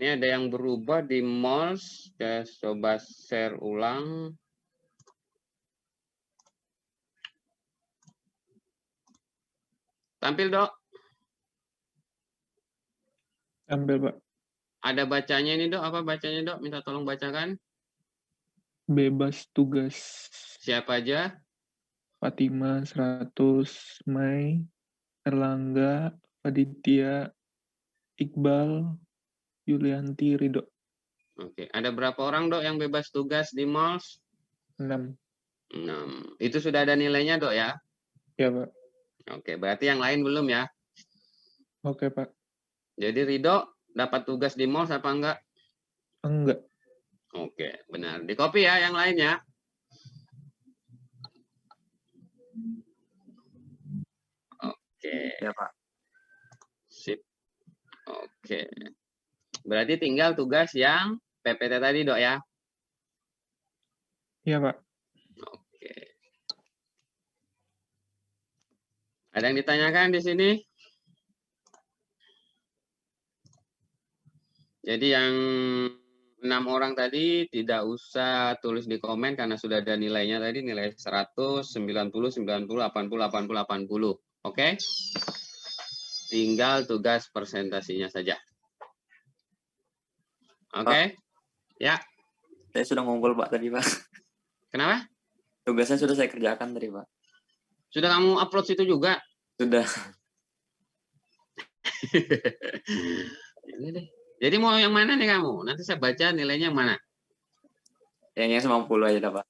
ini ada yang berubah di MOLS. Saya coba share ulang. Tampil, Dok. Tampil, Pak. Ada bacanya ini, Dok. Apa bacanya, Dok? Minta tolong bacakan. Bebas tugas. Siapa aja? Fatima 100, Mai, Erlangga, Aditya, Iqbal, Yulianti, Ridho. Oke. Ada berapa orang, Dok, yang bebas tugas di MOLS? 6. 6. Itu sudah ada nilainya, Dok, ya? Ya, Pak. Oke. Berarti yang lain belum, ya? Oke, Pak. Jadi Ridho dapat tugas di MOLS apa enggak? Enggak. Oke, benar. Di copy ya yang lainnya. Oke. Ya, Pak. Sip. Oke. Berarti tinggal tugas yang PPT tadi, Dok, ya? Iya, Pak. Oke. Ada yang ditanyakan di sini? Jadi yang 6 orang tadi tidak usah tulis di komen karena sudah ada nilainya tadi, nilai 100, 90, 90, 80, 80, 80. Oke? Tinggal tugas presentasinya saja. Oke? Ya. Saya sudah ngumpul, Pak, tadi, Pak. Kenapa? Tugasnya sudah saya kerjakan tadi, Pak. Sudah kamu upload situ juga? Sudah. Ini deh. Jadi mau yang mana nih kamu? Nanti saya baca nilainya yang mana. Yang 90 aja, Pak.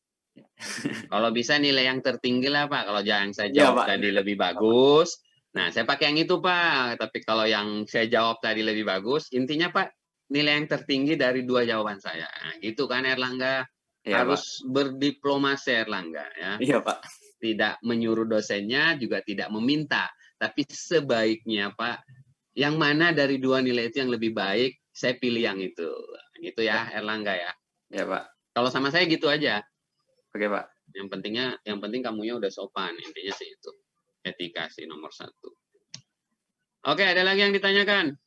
Kalau bisa nilai yang tertinggi lah, Pak. Kalau yang saya Ya, jawab Pak. tadi lebih bagus. Nah, saya pakai yang itu, Pak. Tapi kalau yang saya jawab tadi lebih bagus, intinya, Pak, nilai yang tertinggi dari 2 jawaban saya. Nah, gitu kan, Erlangga? Ya, Harus berdiplomasi, Erlangga. Ya. Iya, Pak. Tidak menyuruh dosennya, juga tidak meminta. Tapi sebaiknya, Pak, yang mana dari 2 nilai itu yang lebih baik, saya pilih yang itu. Gitu ya, Erlangga ya. Ya, Pak. Kalau sama saya gitu aja. Oke, Pak. Yang penting kamunya udah sopan. Intinya sih itu. Etika sih nomor 1. Oke, ada lagi yang ditanyakan?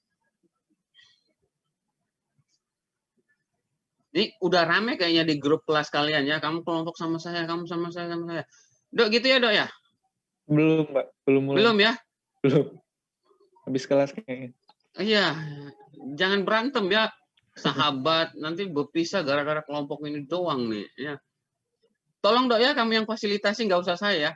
Ini udah rame kayaknya di grup kelas kalian ya. Kamu kelompok sama saya, kamu sama saya, sama saya. Dok, gitu ya, Dok ya? Belum, Pak. Belum mulai. Belum ya? Belum. Habis kelas kayaknya. Iya. Jangan berantem ya. Sahabat, nanti berpisah gara-gara kelompok ini doang nih. Ya. Tolong, Dok ya, kamu yang fasilitasi, nggak usah saya.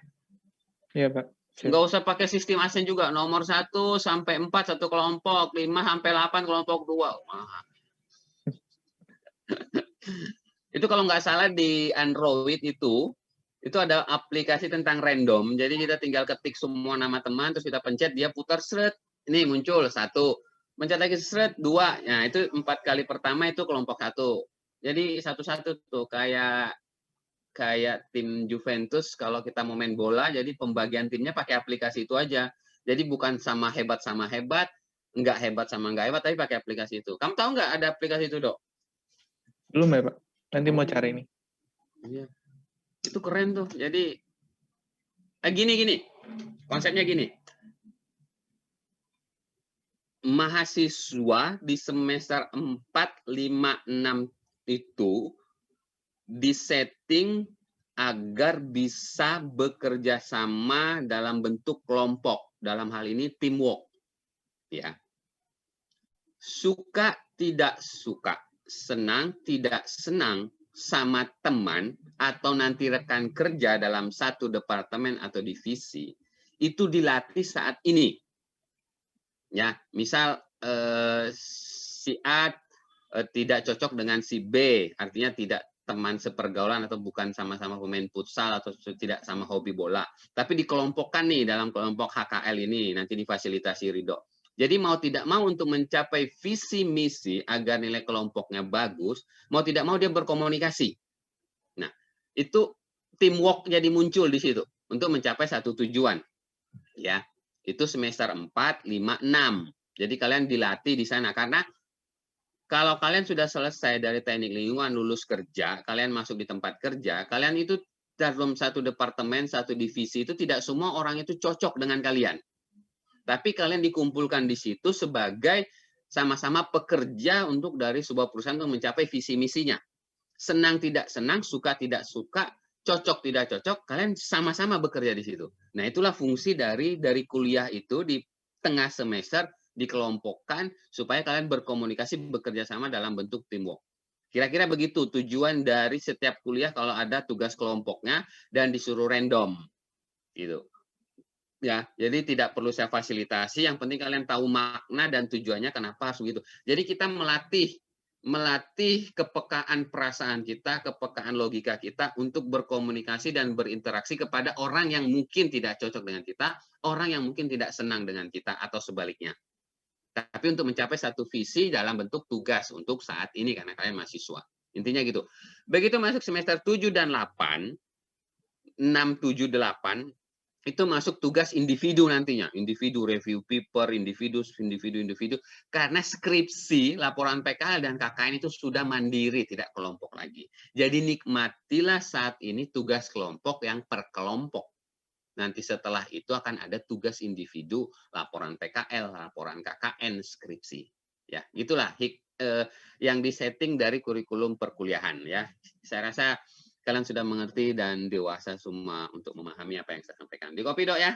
Iya, Pak. Nggak usah pakai sistem ASEN juga. Nomor 1 sampai 4 satu kelompok, 5 sampai 8 kelompok 2. Wah. Itu kalau nggak salah di Android itu ada aplikasi tentang random. Jadi kita tinggal ketik semua nama teman, terus kita pencet, dia putar seret. Ini muncul 1. Pencet lagi seret 2. Nah, itu 4 kali pertama itu kelompok 1. Jadi satu-satu tuh kayak tim Juventus kalau kita mau main bola, jadi pembagian timnya pakai aplikasi itu aja. Jadi bukan sama hebat, nggak hebat sama nggak hebat, tapi pakai aplikasi itu. Kamu tahu nggak ada aplikasi itu, Dok? Belum ya, Pak. Nanti mau cari nih. Iya. Itu keren tuh. Jadi gini. Konsepnya gini. Mahasiswa di semester 4, 5, 6 itu disetting agar bisa bekerja sama dalam bentuk kelompok. Dalam hal ini teamwork. Ya. Suka tidak suka, senang tidak senang sama teman atau nanti rekan kerja dalam satu departemen atau divisi itu dilatih saat ini. Ya, misal si A tidak cocok dengan si B, artinya tidak teman sepergaulan atau bukan sama-sama pemain futsal atau tidak sama hobi bola, tapi dikelompokkan nih dalam kelompok HKL ini, nanti difasilitasi Ridho. Jadi mau tidak mau untuk mencapai visi misi agar nilai kelompoknya bagus, mau tidak mau dia berkomunikasi. Nah, itu teamwork jadi muncul di situ untuk mencapai satu tujuan. Ya, itu semester 4, 5, 6. Jadi kalian dilatih di sana karena kalau kalian sudah selesai dari teknik lingkungan, lulus kerja, kalian masuk di tempat kerja, kalian itu dalam satu departemen, satu divisi itu tidak semua orang itu cocok dengan kalian. Tapi kalian dikumpulkan di situ sebagai sama-sama pekerja untuk dari sebuah perusahaan untuk mencapai visi misinya. Senang tidak senang, suka tidak suka, cocok tidak cocok, kalian sama-sama bekerja di situ. Nah, itulah fungsi dari kuliah itu di tengah semester dikelompokkan supaya kalian berkomunikasi, bekerja sama dalam bentuk teamwork. Kira-kira begitu tujuan dari setiap kuliah kalau ada tugas kelompoknya dan disuruh random. Gitu. Ya, jadi tidak perlu saya fasilitasi, yang penting kalian tahu makna dan tujuannya kenapa harus begitu. Jadi kita melatih kepekaan perasaan kita, kepekaan logika kita untuk berkomunikasi dan berinteraksi kepada orang yang mungkin tidak cocok dengan kita, orang yang mungkin tidak senang dengan kita, atau sebaliknya. Tapi untuk mencapai satu visi dalam bentuk tugas untuk saat ini, karena kalian mahasiswa. Intinya gitu. Begitu masuk semester 7 dan 8, 6, 7, 8, itu masuk tugas individu nantinya, individu review paper, individu, karena skripsi, laporan PKL dan KKN itu sudah mandiri, tidak kelompok lagi. Jadi nikmatilah saat ini tugas kelompok yang per kelompok. Nanti setelah itu akan ada tugas individu, laporan PKL, laporan KKN, skripsi. Ya, itulah yang disetting dari kurikulum perkuliahan. Ya, saya rasa kalian sudah mengerti dan dewasa semua untuk memahami apa yang saya sampaikan. Di copy, Dok, ya?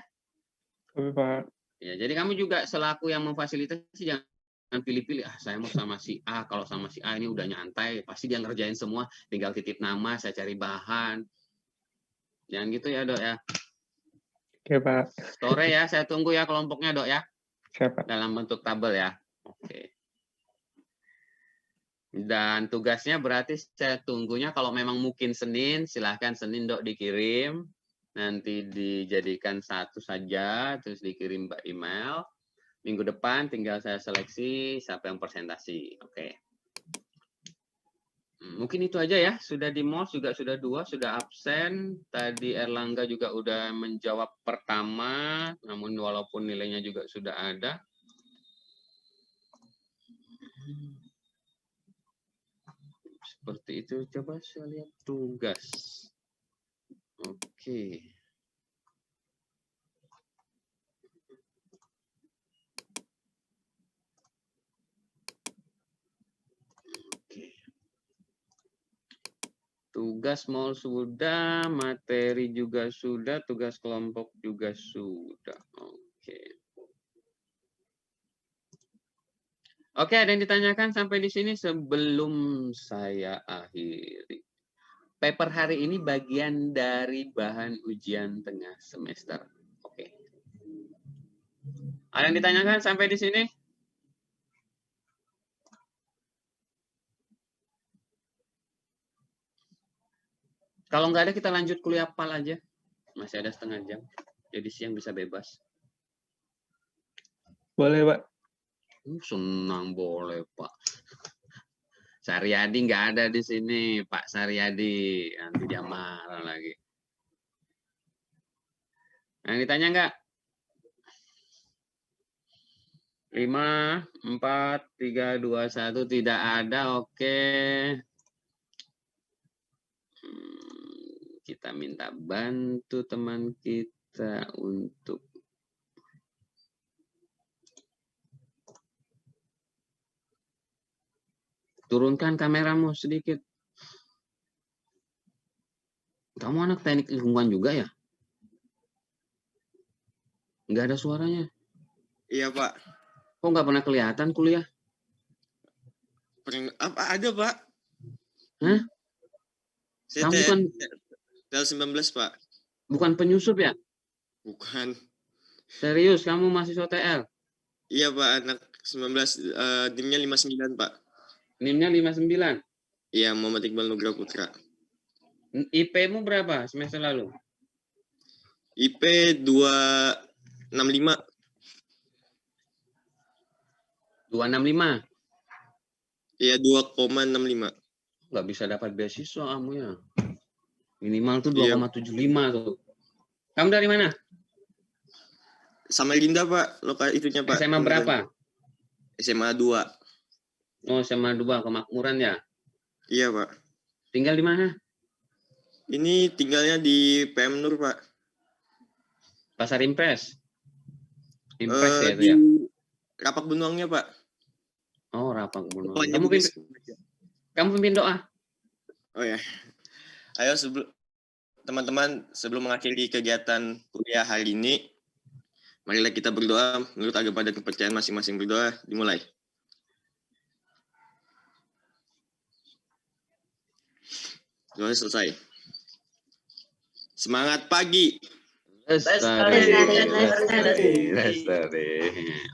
Kopi, Pak. Ya, jadi kamu juga selaku yang memfasilitasi jangan pilih-pilih, saya mau sama si A, kalau sama si A ini udah nyantai, pasti dia ngerjain semua, tinggal titip nama, saya cari bahan. Jangan gitu ya, Dok, ya. Oke, Pak. Sore ya, saya tunggu ya kelompoknya, Dok, ya. Siap, Pak. Dalam bentuk tabel ya. Oke. Dan tugasnya berarti saya tunggunya kalau memang mungkin Senin, silahkan Senin, Dok, dikirim. Nanti dijadikan satu saja, terus dikirim by email. Minggu depan tinggal saya seleksi siapa yang presentasi. Oke. Mungkin itu aja ya. Sudah di MOS juga sudah 2, sudah absen. Tadi Erlangga juga udah menjawab pertama, namun walaupun nilainya juga sudah ada. Seperti itu, coba saya lihat tugas. Oke. Tugas mall sudah, materi juga sudah, tugas kelompok juga sudah. Oke. Oke, ada yang ditanyakan sampai di sini sebelum saya akhiri. Paper hari ini bagian dari bahan ujian tengah semester. Oke. Ada yang ditanyakan sampai di sini? Kalau nggak ada, kita lanjut kuliah PAL aja. Masih ada setengah jam. Jadi siang bisa bebas. Boleh, Pak. Senang boleh, Pak. Saryadi nggak ada di sini, Pak Saryadi. Nanti dia marah lagi. Yang ditanya nggak? 5, 4, 3, 2, 1. Tidak ada, oke. Kita minta bantu teman kita untuk turunkan kameramu sedikit. Kamu anak teknik lingkungan juga ya? Nggak ada suaranya. Iya, Pak. Kok nggak pernah kelihatan kuliah? Apa ada, Pak? Hah? Saya Kamu kan TL 19, Pak. bukan penyusup ya? Bukan. Serius, kamu mahasiswa TL? Iya, Pak, anak 19, NIM-nya 59, Pak. NIM-nya 59? Iya, Muhammad Iqbal Nugra Putra. IP-mu berapa semester lalu? IP 265. 265? Iya, 2,65. Nggak bisa dapat beasiswa kamu ya. Minimal tuh 2,75 tuh. Kamu dari mana? Samarinda, Pak. Lokal itunya, Pak. SMA berapa? SMA 2. Oh, SMA 2, kemakmuran ya? Iya, Pak. Tinggal di mana? Ini tinggalnya di PM Nur, Pak. Pasar Impres? Impres ya itu di ya? Rapak Benuangnya, Pak. Oh, Rapak Benuang. Pokoknya Kamu pimpin doa. Oh ya. Ayo teman-teman, sebelum mengakhiri kegiatan kuliah hari ini, marilah kita berdoa menurut agama dan kepercayaan masing-masing. Berdoa, dimulai. Doa selesai. Semangat pagi. Lestari.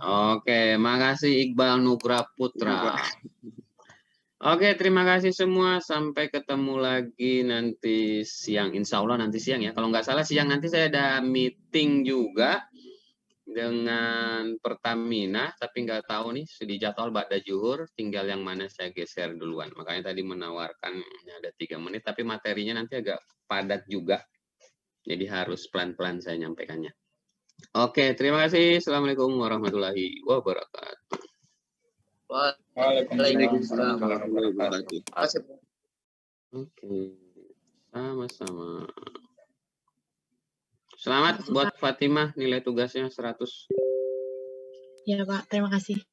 Oke, makasih Iqbal Nugra Putra. Oke, terima kasih semua. Sampai ketemu lagi nanti siang. Insya Allah nanti siang ya. Kalau nggak salah siang nanti saya ada meeting juga dengan Pertamina, tapi nggak tahu nih di jadwal Ba'da Zuhur, tinggal yang mana saya geser duluan. Makanya tadi menawarkan ada 3 menit, tapi materinya nanti agak padat juga. Jadi harus pelan-pelan saya nyampaikannya. Oke, terima kasih. Assalamualaikum warahmatullahi wabarakatuh. Waalaikumsalam warahmatullahi wabarakatuh. Oke, sama-sama. Selamat buat Fatimah, nilai tugasnya 100. Ya Pak, terima kasih.